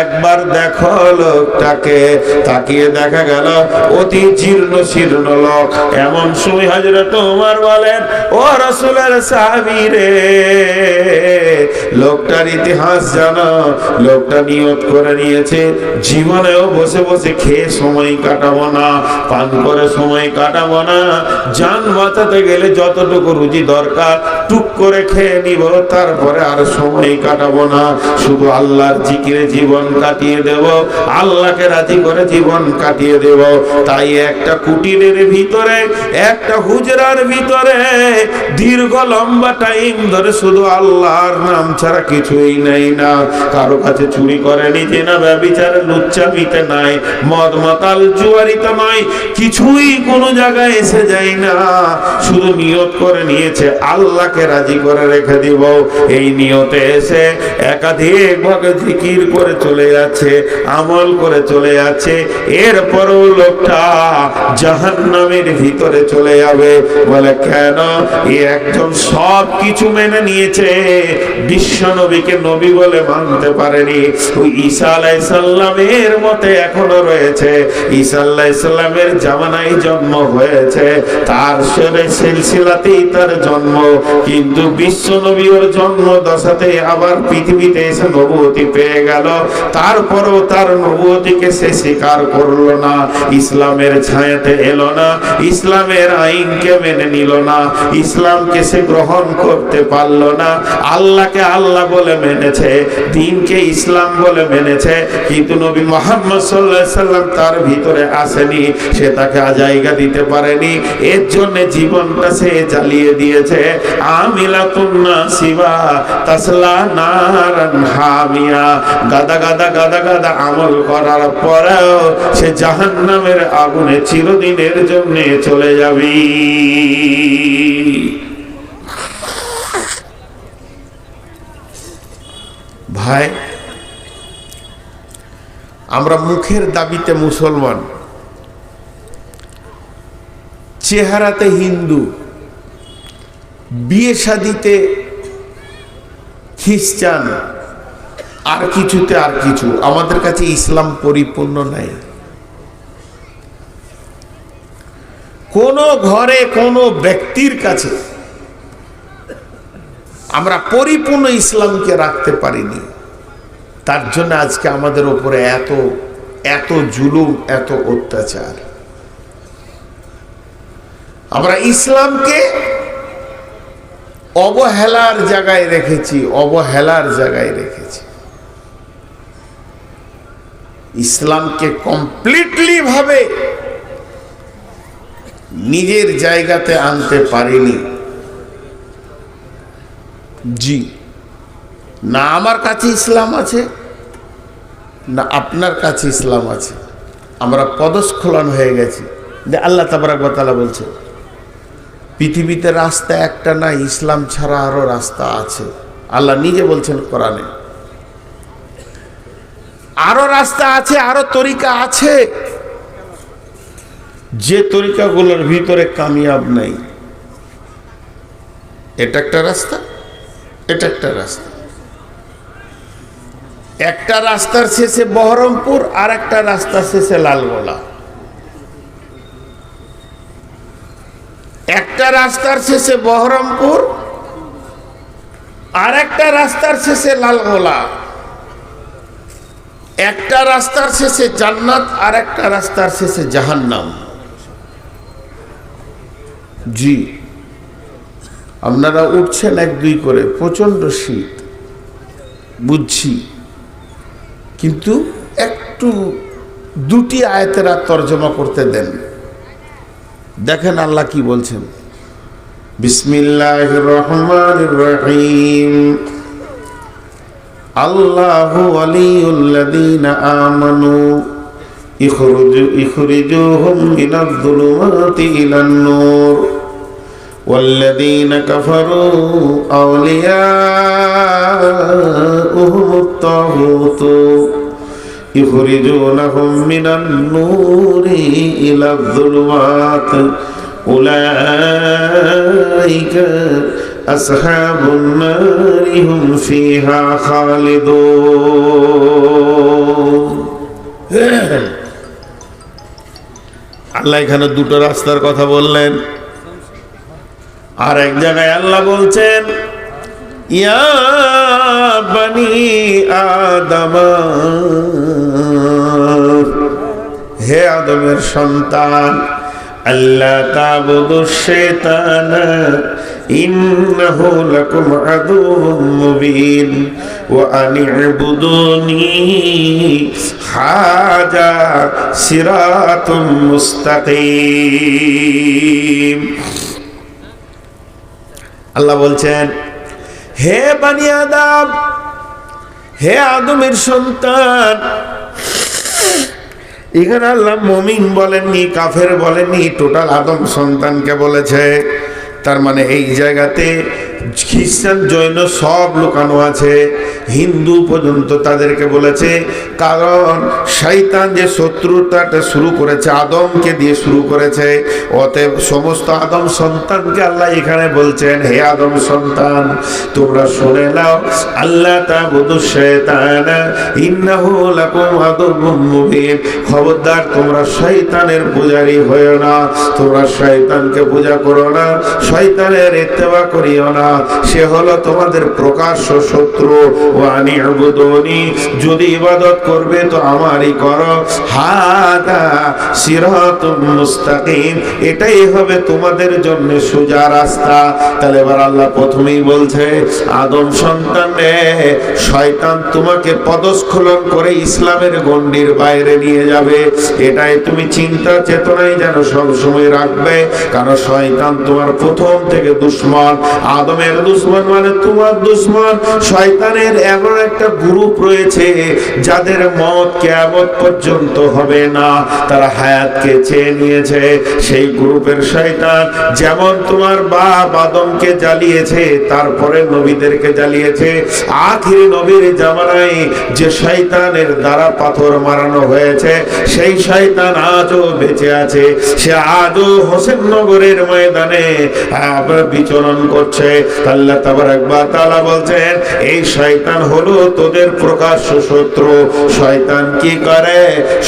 একবার দেখো লোকটাকে। তাকিয়ে দেখা গেল অতি জীর্ণ শীর্ণ লোক। এমন সময় হযরত ওমর বলেন, ও রাসূলের সাহাবী রে, লোকটার ইতিহাস জানো? লোকটা নিয়ত করে নিয়েছে, জীবনেও বসে বসে খেয়ে সময় কাটাবো না, পান করে সময় কাটাবো না, জান বাঁচাতে গেলে যতটুকু রুজি দরকার টুক করে খেয়ে নিব, তারপরে আর সময় কাটাবো না, শুধু আল্লাহর জিকিরে জীবন কাটিয়ে দেব, আল্লাহকে রাজি করে জীবন কাটিয়ে দেব। তাই একটা কুটিরের ভিতরে, একটা হুজরার ভিতরে দীর্ঘ লম্বা টাইম ধরে শুধু আল্লাহর নাম ছাড়া কিছুই নাই না। কারো কাছে চুরি করে নিজে না, ব্যভিচারে লুচ্চামিতে নাই, মদ মাতাল জুয়ারিতে নাই, কিছুই কোনো জায়গায় এসে যায় না। শুধু নিয়ত করে নিয়েছে আল্লাহকে রাজি করে রেখে দিব। এই নিয়তে এসে একাধিক ভাগে জিকির করে চলে যাচ্ছে, আমল করে চলে যাচ্ছে। এরপরও লোকটা জাহান্নামের ভিতরে চলে যাবে। বলে কেন? একজন সব কিছু মেনে নিয়েছে, বিশ্ব নবীকে নবী বলে মানতে পারেনি। ওই ঈসা আলাইহিস সালামের মতে এখনো রয়েছে, ঈসা আলাইহিস সালামের জামানায় জন্ম হয়েছে, তার সিলসিলাতেই তার জন্ম, কিন্তু বিশ্ব নবী ওর জন্ম দশাতে আবার পৃথিবীতে এসে নবুয়তি পেয়ে গেল। তারপরও তার নবুয়তিকে সে স্বীকার করলো না, ইসলামের ছায়াতে এলো না, ইসলামের আইনকে মেনে নিল না, ইসলামকে সে গ্রহণ করতে পারলো না। আল্লাহকে আল্লাহ বলে মেনেছে, দ্বীনকে ইসলাম বলে মেনেছে, কিন্তু নবী মুহাম্মদ সাল্লাল্লাহু আলাইহি সাল্লাম তার ভিতরে আসেনি, সে তাকে জায়গা দিতে পারেনি। এর জন্য জীবনটা সে জ্বালিয়ে দিয়েছে। আমিলাতুন নাসিবা তাসলা নারান হামিয়া, গাদা গাদা গাদা গাদা আমল করার পরেও সে জাহান্নামের আগুনে চিরদিনের জন্য চলে যাবে। ভাই, আমরা মুখের দাবিতে মুসলমান, চেহারাতে হিন্দু, বিয়ে শাদিতে খ্রিস্টান, আর কিছুতে আর কিছু। আমাদের কাছে ইসলাম পরিপূর্ণ নাই। কোন ঘরে কোন ব্যক্তির কাছে আমরা পরিপূর্ণ ইসলামকে রাখতে পারিনি। তার জন্য আজকে আমাদের উপরে এত এত জুলুম, এত অত্যাচার। আমরা ইসলামকে অবহেলার জায়গায় রেখেছি, অবহেলার জায়গায় রেখেছি। ইসলামকে কমপ্লিটলি ভাবে নিজের জায়গাতে আনতে পারিনি। জি না, আমার কাছে ইসলাম আছে না আপনার কাছে ইসলাম আছে, আমরা পদস্খলন হয়ে গেছি। আল্লাহ তাবারক ওয়া তাআলা বলছে, পৃথিবীতে রাস্তা একটা না, ইসলাম ছাড়া আরো রাস্তা আছে। আল্লাহ নিজে বলছেন কোরআনে, আরো রাস্তা আছে, আরো তরিকা আছে, যে তরিকাগুলোর ভিতরে কামিয়াব নাই। এটা একটা রাস্তা, এটা একটা রাস্তা। একটা রাস্তার শেষে বহরমপুর, আর একটা রাস্তার শেষে লালগোলা। একটা রাস্তার শেষে বহরমপুর, আর একটা রাস্তার শেষে লালগোলা, একটা রাস্তার শেষে জান্নাত, আর একটা রাস্তার শেষে জাহান্নাম। জি, আপনারা উঠছেন এক দুই করে, প্রচন্ড শীত বুঝছি, কিন্তু একটু দুটি আয়াতের তর্জমা করতে দেন। দেখেন আল্লাহ কি বলছেন। বিসমিল্লাহির রহমানির রহিম। আল্লাহু ওয়ালিউল্লাযীনা আমানু ইখরিজুহুম মিনাজ-যুলুমাতি ইলান-নূর ওয়াল্লাযীনা কাফারু আউলিয়াউহুমুত-তাগুতু ইখরিজুনাহুম মিনান-নূরি ইলায-যুলুমাত উলাইকা আসহাবুন নারি হুম ফিহা খালিদুন। আল্লাহ এখানে দুটো রাস্তার কথা বললেন। আর এক জায়গায় আল্লাহ বলছেন, ইয়া বানি আদম, হে আদমের সন্তান, আল্লাহ তা'বুদুশ শাইতানা ইন্নাহু লাকুম আদুউম মুবিন ওয়া আনি'বুদুনি হাযা সিরাতুম মুস্তাকিম। আল্লাহ বলছেন, হে বানি আদম, হে আদমের সন্তান। এখানে আল্লাহ মুমিন বলেননি, কাফের বলেননি, টোটাল আদম সন্তানকে বলেছে। তার মানে এই জায়গাতে খ্রিস্টান জৈন সব লুকানো আছে, হিন্দু পর্যন্ত তাদেরকে বলেছে। কারণ শয়তান যে শত্রুতাটা শুরু করেছে আদমকে দিয়ে শুরু করেছে, অতএব সমস্ত আদম সন্তানকে আল্লাহ এখানে বলছেন, হে আদম সন্তান, তোমরা শুনে নাও, আল্লাহ তা'বুদুশ শাইতানা ইন্নাহু লাকুম আদুউম মুবিন। খবরদার তোমরা শয়তানের পূজারী হয়ো না, তোমরা শয়তানকে পূজা করো না, শয়তানের ইত্তেবা করিও না, সে হলো তোমাদের প্রকাশ্য শত্রু। ওয়ানি আবুদুনি, যদি ইবাদত করবে তো আমারই করো। হাদা সিরাতুম মুস্তাকিম, এটাই হবে তোমাদের জন্য সোজা রাস্তা। তাহলে এবার আল্লাহ প্রথমেই বলছে, আদম সন্তান রে, শয়তান তোমাকে পদস্খলন করে ইসলামের গণ্ডির বাইরে নিয়ে যাবে, এটাই তুমি চিন্তা চেতনায় যেন সবসময় রাখবে। কারণ শয়তান তোমার প্রথম থেকে দুশ্মন। আদমের দুশ্মন মানে তোমার দুশ্মন। শয়তানের এমন একটা গ্রুপ রয়েছে যাদের মত কিয়ামত পর্যন্ত হবে না, তারা হায়াতকে চেয়ে নিয়েছে। সেই গ্রুপের শয়তান যেমন তোমার বাপ আদমকে জ্বালিয়েছে, তারপরে নবীদেরকে জ্বালিয়েছে। আখির নবীর জামানায় যে শয়তানের দ্বারা পাথর মারানো হয়েছে, সেই শয়তান আজও বেঁচে আছে। সে আজও হোসেননগরের ময়দানে বিচরণ করছে। আল্লাহ তাবারাক ওয়া তাআলা বলছেন, এই শয়তান হলো তোদের প্রকাশ্য শত্রু। শয়তান কি করে?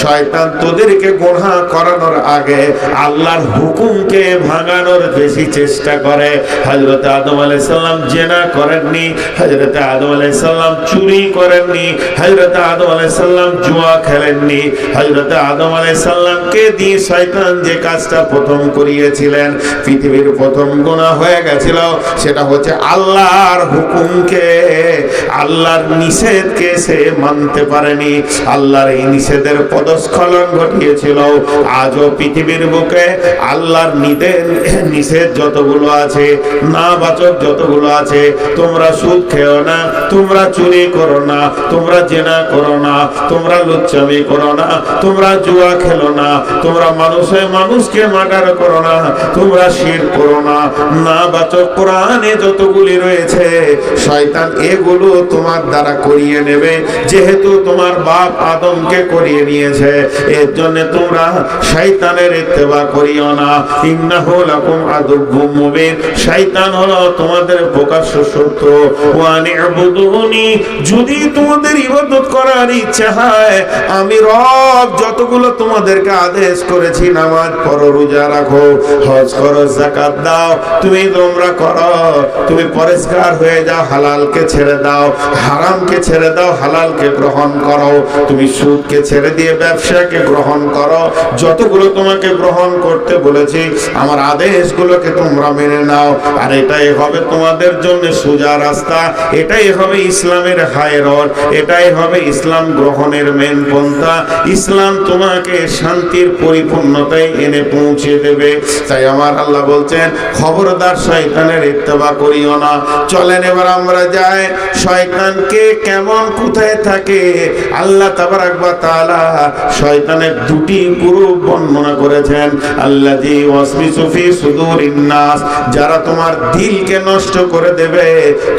শয়তান তোদেরকে গুনাহ করানোর আগে আল্লাহর হুকুমকে ভাঙানোর বেশি চেষ্টা করে। হযরত আদম আলাইহিস সালাম জিনা করেননি, হযরত আদম আলাইহিস সালাম চুরি করেননি, হযরত আদম আলাইহিস সালাম জুয়া খেলেননি। হযরত আদম আলাইহিস সালামকে দিয়ে শয়তান যে কাজটা প্রথম করিয়েছিলেন, পৃথিবীর প্রথম গুনাহ হয়ে গেছিল, সেটা হচ্ছে আল্লাহর হুকুমকে, আল্লাহর নিষেধকে সে মানতে পারেনি। আল্লাহর এই নিষেধের পদস্খলন ঘটিয়েছিল। আজও পৃথিবীর বুকে আল্লাহর নিষেধ যতগুলো আছে, না বাচক যতগুলো আছে, তোমরা সুদ খেও না, তোমরা চুরি করো না, তোমরা জেনা করো না, তোমরা লুচ্চামি করো না, তোমরা জুয়া খেলো না, তোমরা মানুষকে মার্ডার করো না, তোমরা শিরক করো না, না বাচক কোরআনে যতগুলি রয়েছে, শয়তান এগুলো তোমার দ্বারা করিয়ে নেবে। যেহেতু তোমার বাপ আদমকে করিয়ে নিয়েছে, এর জন্য তোমরা শয়তানের ইত্তেবা করিও না। ইন্নাহু লাকুম আদুউম মুবিন, শয়তান হলো তোমাদের প্রকাশ্য শত্রু। ওয়া নি'বুদুনি, যদি তোমাদের ইবাদত করার ইচ্ছা হয়, আমি রব যতগুলো তোমাদেরকে আদেশ করেছি, নামাজ পড়ো, রোজা রাখো, হজ করো, যাকাত দাও, তোমরা করো, তুমি পরেশগার হয়ে যাও, হালালকে ছেড়ে দাও, হারামকে ছেড়ে দাও, হালালকে গ্রহণ করো। তুমি সুদকে ছেড়ে দিয়ে ব্যবসাকে গ্রহণ করো। যতগুলো তোমাকে গ্রহণ করতে বলেছি আমার আদেশগুলোকে তোমরা মেনে নাও। আর এটাই হবে তোমাদের জন্য সোজা রাস্তা, এটাই হবে ইসলামের হাই রোড, এটাই হবে ইসলাম গ্রহণের মেন পন্থা। ইসলাম তোমাকে শান্তির পরিপূর্ণতায় এনে পৌঁছে দেবে। তাই আমার আল্লাহ বলছেন খবরদার শয়তানের ইত্তেবা করিও না। চলেন এবার আমরা যাই শয়তানকে কেমন কোথায় থাকে। আল্লাহ তাবারাক ওয়া তাআলা শয়তানের দুটি গ্রুপ বর্ণনা করেছেন। আল্লাযী ওয়াসবিসু ফি সুদুরিন নাস, যারা তোমার দিলকে নষ্ট করে দেবে,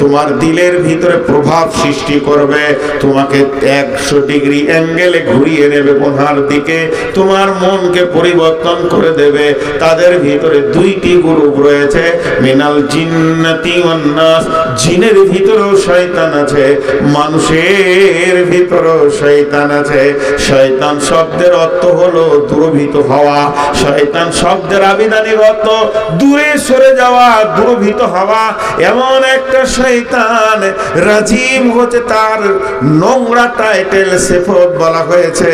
তোমার দিলের ভিতরে প্রভাব সৃষ্টি করবে, তোমাকে 100 ডিগ্রি অ্যাঙ্গেলে ঘুরিয়ে নেবে গুনার দিকে, তোমার মনকে পরিবর্তন করে দেবে। তাদের ভিতরে দুইটি গ্রুপ রয়েছে, মিনাল জিন্নাতি ওয়ান নাস, জিনের ভিতরেও শয়তান আছে, মানুষের ভিতরেও শয়তান আছে। শয়তান শব্দের অর্থ হলো দূরভীত হওয়া। শয়তান শব্দের আবিধানিক অর্থ দূরে সরে যাওয়া, দূরভীত হওয়া। এমন একটা শয়তান, রাজিম হচ্ছে তার নোংরা টাইটেল, সিফত বলা হয়েছে,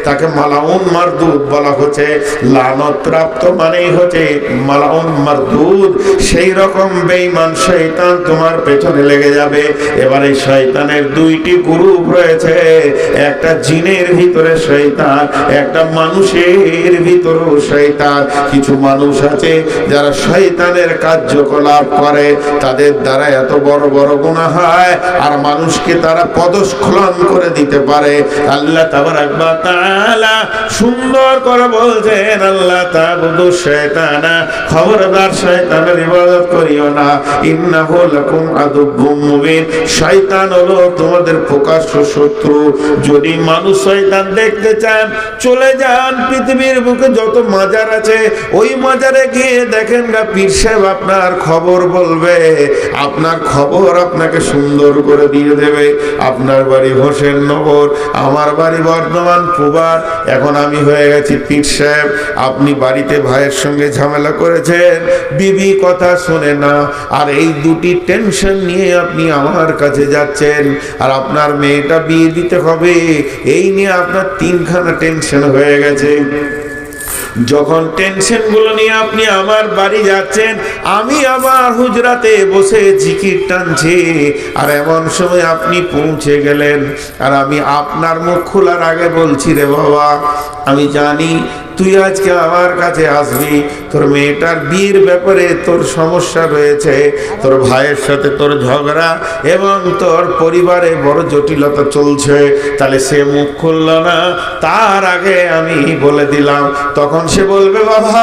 তাকে মালাউন মারদুদ বলা হচ্ছে। লানত প্রাপ্ত মানেই হচ্ছে মালাউন মারদুদ। সেই রকম বেঈমান শয়তান তোমার পেছনে লেগে যাবে। এবার এই শয়তানের দুইটি গ্রুপ রয়েছে, একটা জিনের ভিতরে শয়তান, একটা মানুষের ভিতরেও শয়তান। কিছু মানুষ আছে যারা শয়তানের কার্যকলাপ করে, তাদের দ্বারা এত বড় বড় গুনাহ হয় আর মানুষকে তারা পদস্খলন করে দিতে পারে। আল্লাহ তাবারাক ওয়া তাআলা সুন্দর করে বলছেন আল্লাহ তা'বুদু শাইতানা, খবরদার শয়তানের ইবাদত করিও না। ইন্নাহু লাকুম আদুউম মুবিন, শয়তান হলো তোমাদের প্রকাশ্য শত্রু। যদি মানুষ শয়তান দেখতে চান চলে যান পৃথিবীর বুকে যত মাজার আছে, ওই মাজারে গিয়ে দেখেন না পীর সাহেব আপনার খবর বলবে, আপনার খবর আপনাকে সুন্দর করে দিয়ে দেবে। আপনার বাড়ি হোসেননগর, আমার বাড়ি বর্ধমান পুবার, এখন আমি হয়ে গেছি পীর সাহেব। আপনি বাড়িতে ভাইয়ের সঙ্গে ঝামেলা করেছেন, বিবি কথা শোনে না, আর এই দুটি টেনশন নিয়ে আপনি আমার কাছে যাচ্ছেন। আর আপনার মেয়েটা বিয়ে দিতে হবে, এই নিয়ে আপনার 3খানা টেনশন হয়ে গেছে। যখন টেনশন গুলো নিয়ে আপনি আমার বাড়ি যাচ্ছেন, আমি আমার হুজরাতে বসে জিকির টানছি, আর এমন সময় আপনি পৌঁছে গেলেন। আর আমি আপনার মুখ খোলার আগে বলছি, রে বাবা আমি জানি তুই আজকে আমার কাছে আসবি, তোর মেয়েটার বিয়ের ব্যাপারে তোর সমস্যা রয়েছে, তোর ভাইয়ের সাথে তোর ঝগড়া এবং তোর পরিবারে বড় জটিলতা চলছে। তাহলে সে মুখ খুলল না, তার আগে আমি বলে দিলাম। তখন সে বলবে বাবা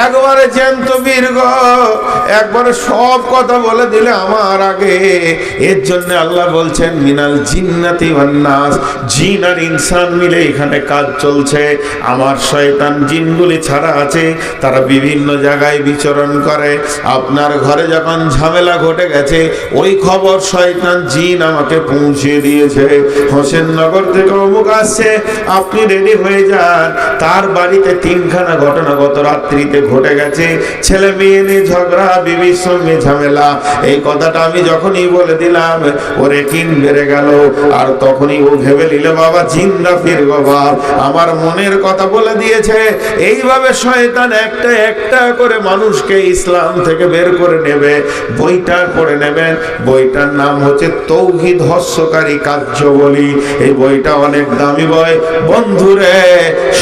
একবারে জ্যান্ত বীর গো, একবারে সব কথা বলে দিলে আমার আগে। এর জন্য আল্লাহ বলছেন মিনাল জিন্নাতি ওয়ান নাস, জিন আর ইনসান মিলে এখানে কাজ চলছে। আমার শয়তান জিনগুলি ছাড়া আছে, তারা বিভিন্ন জায়গায় বিচরণ করে। আপনার ঘরে যখন ঝামেলা ঘটে গেছে, ওই খবর শয়তান জিন আমাকে পৌঁছে দিয়েছে, হোসেননগর থেকে অমুক আসছে, আপনি রেডি হয়ে যান। তার বাড়িতে 3খানা ঘটনা গত রাত্রিতে ঘটে গেছে, ছেলে মেয়ে নিয়ে ঝগড়া, বিবির সঙ্গে ঝামেলা। এই কথাটা আমি যখনই বলে দিলাম, ওরে কিন বেড়ে গেল। আর তখনই ও ভেবে নিল বাবা জিন্দা ফিরব, বাবা আমার মনের কথা বলে দিয়েছে। এইভাবে শয়তান একটা একটা করে মানুষকে ইসলাম থেকে বের করে নেবে। বইটা পড়ে নেবেন, বইটার নাম হচ্ছে তৌহিদ হস্যকারী কার্যাবলী। এই বইটা অনেক দামি বই বন্ধুরে।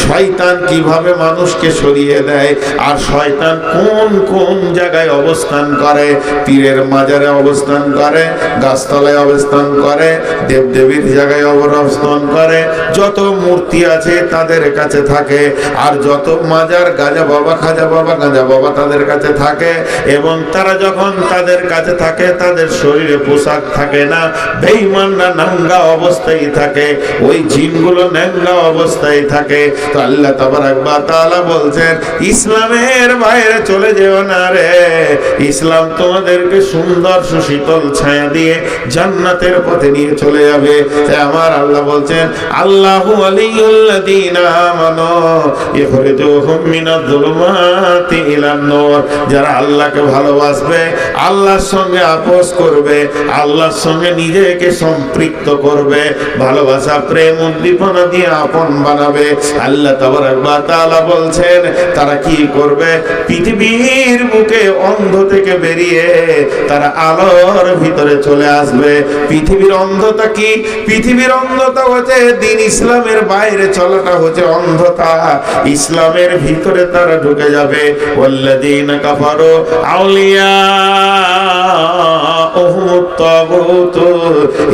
শয়তান কিভাবে মানুষকে সরিয়ে দেয়, আর শয়তান কোন কোন জায়গায় অবস্থান করে, পীরের মাজারে অবস্থান করে, গাছতলায় অবস্থান করে, দেবদেবীর জায়গায় অবস্থান করে, যত মূর্তি আছে তাদের কাছে থাকে, আর যত মাজার গাজা বাবা, খাজা বাবা, গাঁজা বাবা তাদের কাছে থাকে। এবং তারা যখন তাদের কাছে থাকে, তাদের শরীরে পোশাক থাকে না, বেঈমানরা নাঙ্গা অবস্থায় থাকে, ওই জিনগুলো নাঙ্গা অবস্থায় থাকে। তো আল্লাহ তাবারাক ওয়া তাআলা বলছেন ইসলামের বাইরে চলে যেও না রে, ইসলাম তোমাদেরকে সুন্দর সুশীতল ছায়া দিয়ে জান্নাতের পথে নিয়ে চলে যাবে। তাই আমার আল্লাহ বলছেন আল্লাহু ওয়ালিউল্লাযীনা আমানু ইখরিজুহুম মিনাজ-যুলুমাতি ইলান-নূর। যারা আল্লাহকে ভালোবাসবে, আল্লাহর সঙ্গে আপোষ করবে, আল্লাহর সঙ্গে নিজেকে সম্পৃক্ত করবে, ভালোবাসা প্রেম উদ্দীপনা দিয়ে আপন বানাবে, আল্লাহ তাবারক ওয়া তাআলা বলছেন তারা কি করবে? পৃথিবীর বুকে অন্ধ থেকে বেরিয়ে তারা আলোর ভিতরে চলে আসবে। পৃথিবীর অন্ধতা কি? পৃথিবীর অন্ধতা হচ্ছে দ্বীন ইসলামের বাইরে চলাটা হচ্ছে অন্ধতা। ইসলামের ভিতরে তারা ঢুকে যাবে। ওয়াল্লাযীনা কাফারু আউলিয়াউহুমুত তাগুত,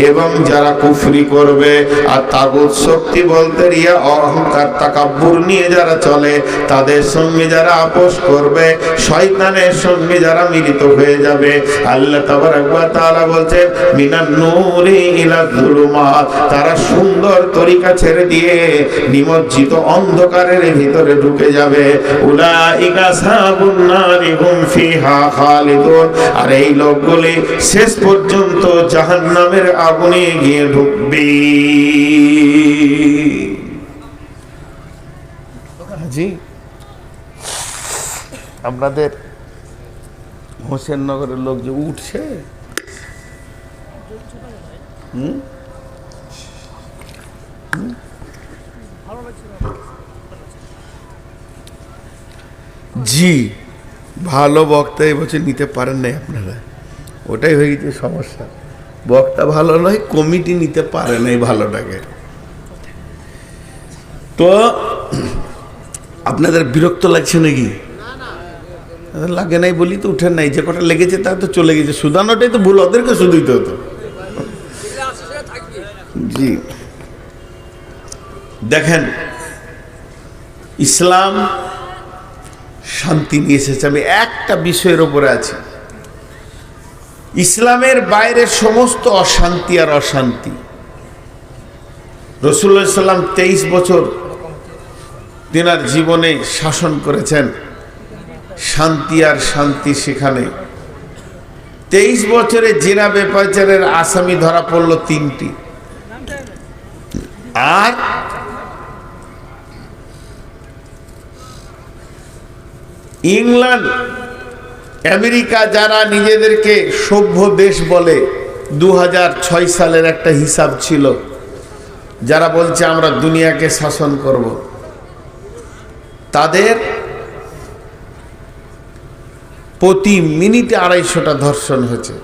এবং যারা কুফরি করবে আর তাগুত শক্তি বলতে রিয়া অহংকার তাকাব্বুর নিয়ে যারা চলে, তাদের সঙ্গে যারা আপোষ করবে, শয়তানের সঙ্গে যারা মিলিত হয়ে যাবে, আল্লাহ তাবারক ওয়া তাআলা বলছেন মিনান নূরি ইলা যুলুমাত, তারা সুন্দর তরিকা ছেড়ে দিয়ে নিমজ্জিত অন্ধকারের ভিতরে ঢুকে যাবে। উলাইকা আসহাবুন নারি হুম ফিহা খালিদুন, আর এই লোকগুলি শেষ পর্যন্ত জাহান্নামের আগুনে গিয়ে ঢুকবে। জি, আপনাদের হোসেননগরের লোক যে উঠছে, জি ভালো বক্তা এবছর নিতে পারেন নাই আপনারা, ওটাই হয়ে গেছে সমস্যা। বক্তা ভালো নয়, কমিটি নিতে পারে নাই ভালোটাকে। তো আপনাদের বিরক্ত লাগছে নাকি? লাগে নাই বলি তো উঠেন নাই, যে কটা লেগেছে তা তো চলে গেছে। সুদানোটাই তো ভুল, ওদেরকে শুধুইতে হতো। জি দেখেন, ইসলাম শান্তি নিয়ে এসেছে। আমি একটা বিষয়ের উপরে আছি, ইসলামের বাইরে সমস্ত অশান্তি আর অশান্তি। রাসূলুল্লাহ সাল্লাল্লাহু আলাইহি ওয়াসাল্লাম 23 বছর তিনার জীবনে শাসন করেছেন, শান্তি আর শান্তি সেখানে। 23 বছরে জিনা বেপাচারের আসামি ধরা পড়লো 3টি, আর ইংল্যান্ড আমেরিকা যারা নিজেদেরকে সভ্য দেশ বলে, 2006 সালের একটা হিসাব ছিল, যারা বলছে আমরা দুনিয়াকে শাসন করব, তাদের প্রতি মিনিটে 250টা ধর্ষণ হয়েছে।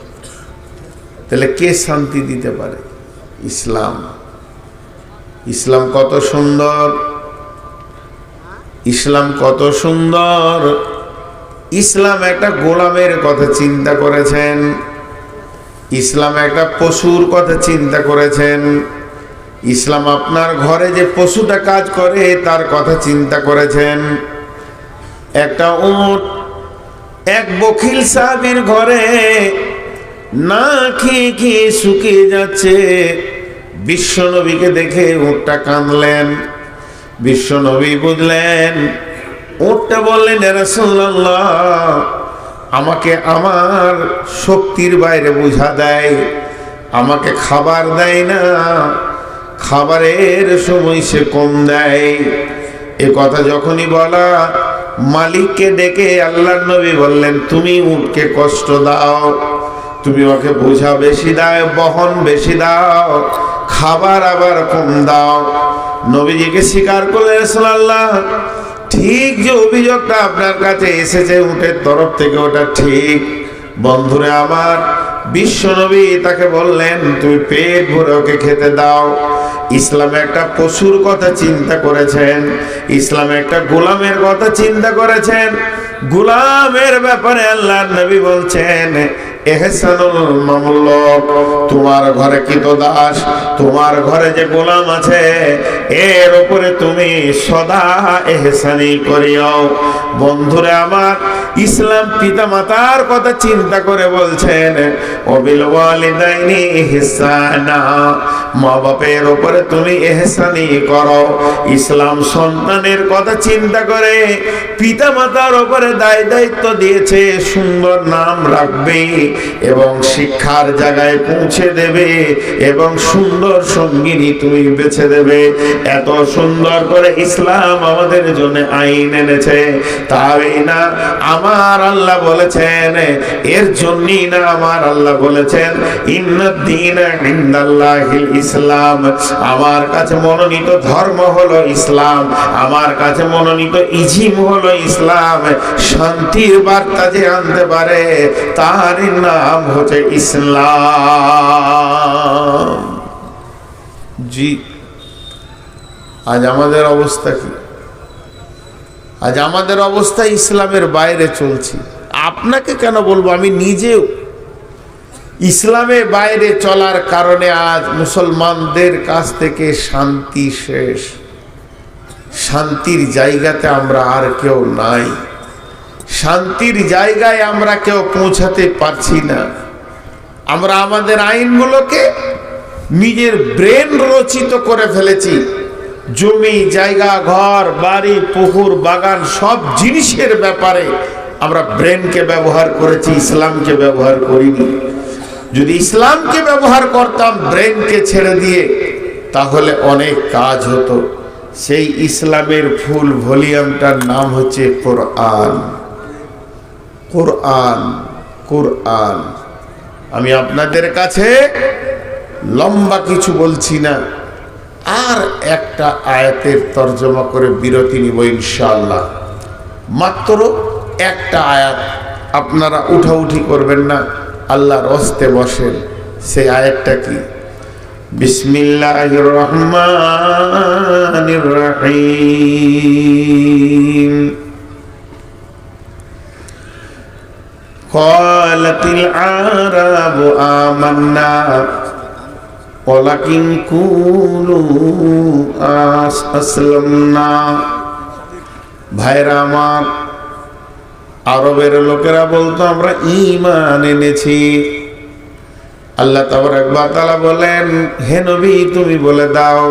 তাহলে কে শান্তি দিতে পারে? ইসলাম। ইসলাম কত সুন্দর, ইসলাম কত সুন্দর। ইসলাম একটা গোলামের কথা চিন্তা করেছেন, ইসলাম একটা পশুর কথা চিন্তা করেছেন, ইসলাম আপনার ঘরে যে পশুটা কাজ করে তার কথা চিন্তা করেছেন। একটা উট এক বখিল সাহাবীর ঘরে না খেয়ে খেয়ে শুকিয়ে যাচ্ছে, বিশ্বনবীকে দেখে উটটা কাঁদলেন। বিশ্বনবী বুঝলেন, উটটা বললেন ইয়া রাসূলুল্লাহ, আমাকে আমার শক্তির বাইরে বুঝা দেয়, আমাকে খাবার দেয় না, খাবারের সময় সে কম দেয়। এ কথা যখনই বলা, মালিককে ডেকে আল্লাহর নবী বললেন তুমি উটকে কষ্ট দাও, তুমি ওকে বোঝা বেশি দাও, বহন বেশি দাও, খাবার আবার কম দাও। নবীজিকে স্বীকার করলেন রাসূলুল্লাহ, ঠিক যে অভিযোগটা আপনার কাছে এসেছে উটের তরফ থেকে ওটা ঠিক। বন্ধুরে আমার, বিশ্বনবী তাকে বললেন তুমি পেট ভরে ওকে খেতে দাও। ইসলামে একটা পশুর কথা চিন্তা করেছেন, ইসলামে একটা গোলামের কথা চিন্তা করেছেন। গোলামের ব্যাপারে আল্লাহর নবী বলছেন এহসানুল মামলুক, তোমার ঘরে কৃতদাস, তোমার ঘরে যে গোলাম আছে এর উপরে তুমি সদা এহসানি করিও। বন্ধুরে আমার, ইসলাম পিতা মাতার কথা চিন্তা করে বলছেন ওয়াবিল ওয়ালিদাইনি ইহসানা, মা বাপের উপরে তুমি এহসানি করো। ইসলাম সন্তানের কথা চিন্তা করে পিতা মাতার উপরে দায় দায়িত্ব দিয়েছে, সুন্দর নাম রাখবে, এবং শিক্ষার জায়গায় পৌঁছে দেবে এবং সুন্দর সঙ্গিনী তুমি বেছে দেবে। এত সুন্দর করে ইসলাম আমাদের জন্য আইন এনেছে। তাই না আমার আল্লাহ বলেছেন, এর জন্যই না আমার আল্লাহ বলেছেন ইন্নাদ-দীনা ইনদাল্লাহিল ইসলাম, আমার কাছে মনোনীত ধর্ম হলো ইসলাম, আমার কাছে মনোনীত ইজিম হলো ইসলাম। শান্তির বার্তা যে আনতে পারে তার নাম হচ্ছে ইসলাম। জি, আজ আমাদের অবস্থা কি? আজ আমাদের অবস্থা ইসলামের বাইরে চলছি। আপনাকে কেন বলবো, আমি নিজেও ইসলামের বাইরে চলার কারণে আজ মুসলমানদের কাছ থেকে শান্তি শেষ। শান্তির জায়গাতে আমরা আর কেউ নাই, শান্তির জায়গায় আমরা কেউ পৌঁছাতে পারছি না। আমরা আমাদের আইনগুলোকে নিজের ব্রেন রচিত করে ফেলেছি। জমি জায়গা, ঘর বাড়ি, পুকুর বাগান সব জিনিসের ব্যাপারে আমরা ব্রেনকে ব্যবহার করেছি, ইসলামকে ব্যবহার করিনি। যদি ইসলামকে ব্যবহার করতাম ব্রেনকে ছেড়ে দিয়ে, তাহলে অনেক কাজ হতো। সেই ইসলামের ফুল ভলিউমটার নাম হচ্ছে কোরআন। কোরআন, কোরআন। আমি আপনাদের কাছে লম্বা কিছু বলছি না, আর একটা আয়াতের তর্জমা করে বিরতি নিব ইনশাআল্লাহ। মাত্র একটা আয়াত, আপনারা উঠাউঠি করবেন না, আল্লাহর হস্তে বসেন। সেই আয়াতটা কি? বিসমিল্লাহির রহমানির রহিম। ক্বালাতিল আরাবু আমান্না ওয়ালাকিন কুলু আসলামনা। ভাইরা আমার, আরবের লোকেরা বলতো আমরা ঈমান এনেছি। আল্লাহ তাবারক ওয়া তাআলা বলেন, হে নবী তুমি বলে দাও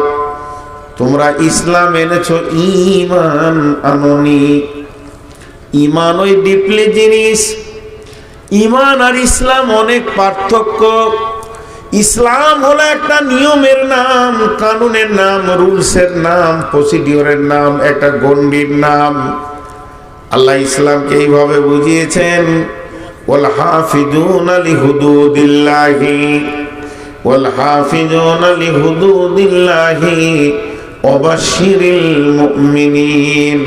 তোমরা ইসলাম এনেছো, ঈমান আনোনি। ঈমান ওই ডিপলি জিনিস। ঈমান আর ইসলাম অনেক পার্থক্য। ইসলাম হলো একটা নিয়মের নাম, কানুনের নাম, রুলসের নাম, প্রসিডিওরের নাম, একটা গণ্ডির নাম। আল্লাহ ইসলামকে এইভাবে বুঝিয়েছেন, ওয়াল হাফিজুনা লিহুদুদিল্লাহি ওয়াল হাফিজুনা লিহুদুদিল্লাহি ওয়াবাশশিরিল মুমিনিন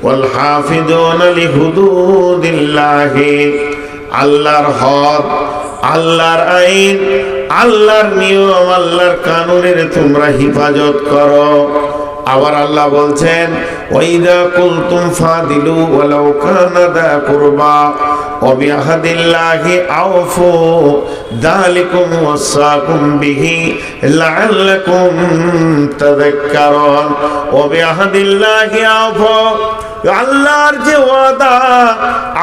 ওয়াল হাফিজুনা লিহুদুদিল্লাহি। আল্লাহর হদ, আল্লাহর আইন, আল্লাহর নিয়ম, আল্লাহর কানুনের তোমরা হিফাজত করো। আবার আল্লাহ বলছেন, ওয়াইদা কুলতুম ফাদিলু ওয়ালাউ কানা দা কুরবা ওয়া বিআহদিল্লাহি আওফু যালিকুম ওয়াসাকুম বিহি লাআল্লাকুম তাযাক্কারুন। ওয়া বিআহদিল্লাহি আওফু, আল্লাহর যে ওয়াদা,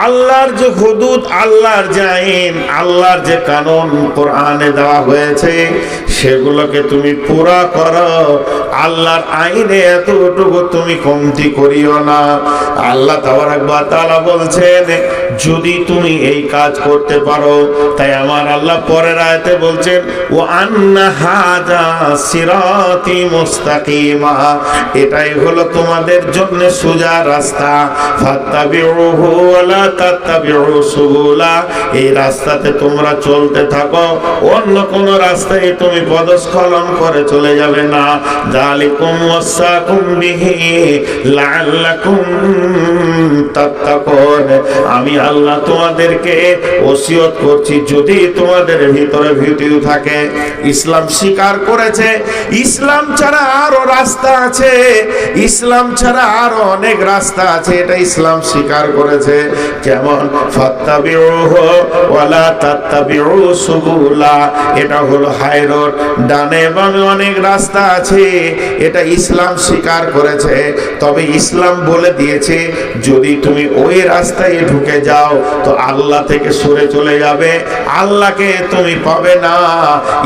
আল্লাহর যে হুদুদ, আল্লাহর যে আইন, আল্লাহর যে কানুন কোরআনে দেওয়া হয়েছে সেগুলোকে তুমি পুরা করো। আল্লাহর আইনে এতটুকু তুমি কমতি করিও না। আল্লাহ তাবারক ওয়া তাআলা বলছেন, যদি তুমি এই কাজ করতে পারো, তাই আমার আল্লাহ পরের আয়াতে বলছেন, ওয়া আন্না হাযা সিরাতি মুস্তাকিমা, এটাই হলো তোমাদের জন্য সোজা রাস্তা। ফাত্তাবিউহু ওয়া লা তাত্তাবিউ সুবুলা, এই রাস্তাতে তোমরা চলতে থাকো, অন্য কোন রাস্তায় তুমি পদস্খলন করে চলে যাবে না। যালিকুম ওয়াসাকুম বিহি লাআল্লাকুম তাত্তাকুন, আমি আল্লাহ তোমাদেরকে ওসিয়ত করছি, যদি তোমাদের ভিতরে ভীতি থাকে। ইসলাম স্বীকার করেছে ইসলাম ছাড়া আরো রাস্তা আছে, ইসলাম ছাড়া আরো অনেক রাস্তা আছে, এটা ইসলাম স্বীকার করেছে। যেমন ফাত্তাবিউহু ওয়া লা তাত্তাবিউ সুবুলা, এটা হলো হাই রোড, ডানে বামে অনেক রাস্তা আছে, এটা ইসলাম স্বীকার করেছে। তবে ইসলাম বলে দিয়েছে, যদি তুমি ওই রাস্তায় ঢুকে যাও যাও তো আল্লাহ থেকে সরে চলে যাবে, আল্লাহকে তুমি পাবে না।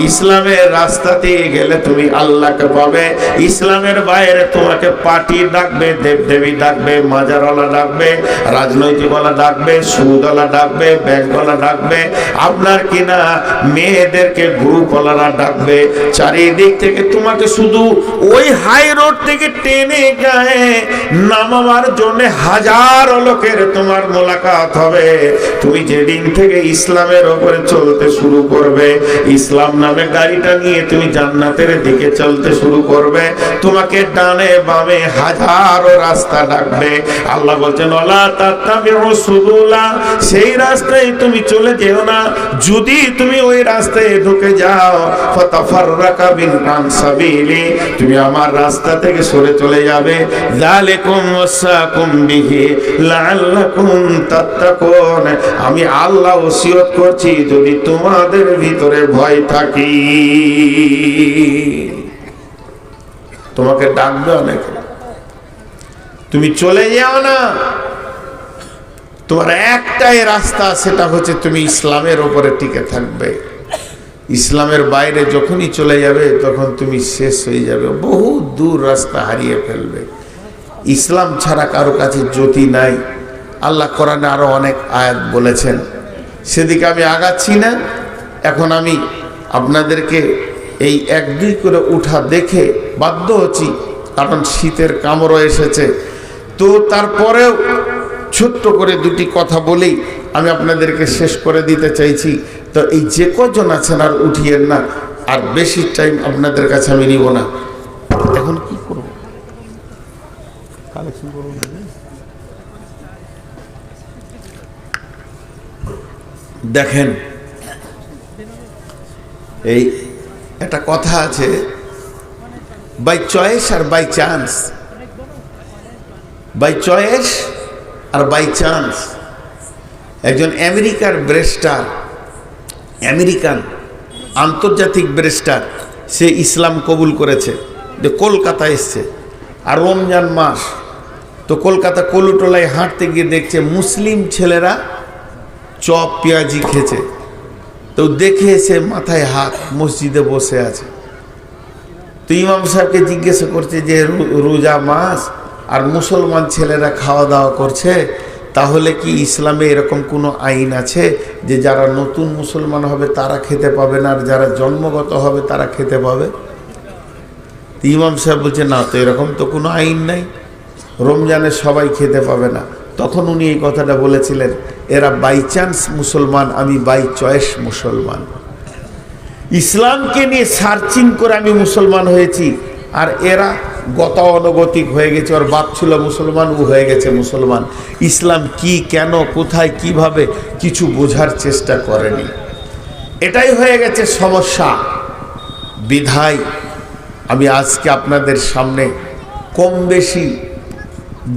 ইসলামের রাস্তাতে গেলে তুমি আল্লাহকে পাবে। ইসলামের বাইরে তোমাকে পার্টি ডাকবে, দেবদেবী ডাকবে, মাজারওয়ালা ডাকবে, রাজনৈতিকওয়ালা ডাকবে, সুদওয়ালা ডাকবে, ব্যাংকওয়ালা ডাকবে, আপনার কিনা মেয়েদেরকে গ্রুপওয়ালারা ডাকবে। চারিদিক থেকে তোমাকে শুধু ওই হাই রোড থেকে টেনে গায়ে নামাবার জন্য হাজারো লোকের তোমার মোলাকাত হবে। তুমি যেদিন থেকে ইসলামের উপরে চলতে শুরু করবে, ইসলাম নামে গাড়িটা নিয়ে তুমি জান্নাতের দিকে চলতে শুরু করবে, তোমাকে ডানে বামে হাজারো রাস্তা ডাকবে। আল্লাহ বলছেন ওয়ালা তাত্তাবিউ সুবুলা, সেই রাস্তায় তুমি চলে যেও না। যদি তুমি ওই রাস্তায় ঢুকে যাও ফাতাফাররাকা বিকুম আন সাবিলি, তুমি আমার রাস্তা থেকে সরে চলে যাবে। যালিকুম ওয়াসাকুম বিহি লাআল্লাকুম তাত্তাকুন, আমি আল্লাহ ওসিয়ত করছি যদি তোমাদের ভিতরে ভয় থাকে। তোমাকে ডাকবে অনেকে, তুমি চলে যাও না। তোমার একটাই রাস্তা, সেটা হচ্ছে তুমি ইসলামের উপরে টিকে থাকবে। ইসলামের বাইরে যখনই চলে যাবে তখন তুমি শেষ হয়ে যাবে, বহু দূর রাস্তা হারিয়ে ফেলবে। ইসলাম ছাড়া কারো কাছে জ্যোতি নাই। আল্লাহ কোরআনে আরো অনেক আয়াত বলেছেন, সেদিকে আমি আগাচ্ছি না। এখন আমি আপনাদেরকে এই এক দুই করে উঠা দেখে বাধ্য হচ্ছি, কারণ শীতের কামড়ও এসেছে। তো তারপরেও ছোট্ট করে দুটি কথা বলেই আমি আপনাদেরকে শেষ করে দিতে চাইছি। তো এই যে কজন আছেন আর উঠিয়েন না, আর বেশি টাইম আপনাদের কাছে আমি নিব না। এখন কি করব, কালেকশন করব। দেখেন, এই একটা কথা আছে, বাই চয়েস আর বাই চান্স। বাই চয়েস আর বাই চান্স। একজন আমেরিকার ব্যারিস্টার, আমেরিকান আন্তর্জাতিক ব্যারিস্টার, সে ইসলাম কবুল করেছে, যে কলকাতা এসছে, আর রমজান মাস। তো কলকাতা কলুটোলায় হাঁটতে গিয়ে দেখছে মুসলিম ছেলেরা চপ পেঁয়াজি খেছে। তো দেখে সে মাথায় হাত, মসজিদে বসে আছে। তো ইমাম সাহেবকে জিজ্ঞাসা করছে যে রোজা মাস আর মুসলমান ছেলেরা খাওয়া দাওয়া করছে, তাহলে কি ইসলামে এরকম কোনো আইন আছে যে যারা নতুন মুসলমান হবে তারা খেতে পাবে না, আর যারা জন্মগত হবে তারা খেতে পাবে? ইমাম সাহেব বলছে না, তো এরকম তো কোনো আইন নাই, রমজানে সবাই খেতে পাবে না। তখন উনি এই কথাটা বলেছিলেন, এরা বাই চান্স মুসলমান, আমি বাই চয়েস মুসলমান। ইসলামকে নিয়ে সার্চিং করে আমি মুসলমান হয়েছি, আর এরা গতানুগতিক হয়ে গেছে। ওর বাপ ছিল মুসলমান, ও হয়ে গেছে মুসলমান। ইসলাম কি, কেন, কোথায়, কিভাবে কিছু বোঝার চেষ্টা করেনি। এটাই হয়ে গেছে সমস্যা। বিধায় আমি আজকে আপনাদের সামনে কম বেশি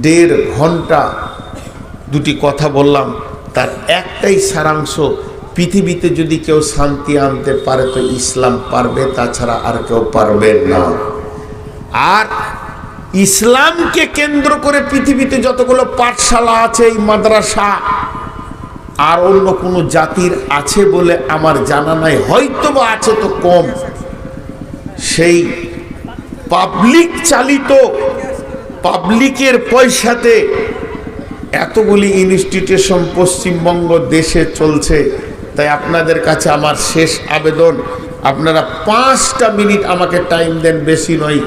1.5 ঘন্টা দুটি কথা বললাম। তার একটাই সারাংশ, পৃথিবীতে যদি কেউ শান্তি আনতে পারে তো ইসলাম পারবে, তাছাড়া আর কেউ পারবে না। আর ইসলামকে কেন্দ্র করে পৃথিবীতে যতগুলো পাঠশালা আছে, এই মাদ্রাসা, আর অন্য কোনো জাতির আছে বলে আমার জানা নাই, হয়তো বা আছে তো কম। সেই পাবলিক চালিত, পাবলিকের পয়সাতে এতগুলি ইনস্টিটিউশন পশ্চিমবঙ্গ দেশে চলছে। তাই আপনাদের কাছে আমার শেষ আবেদন, আপনারা 5টা মিনিট আমাকে টাইম দেন, বেশি নয়।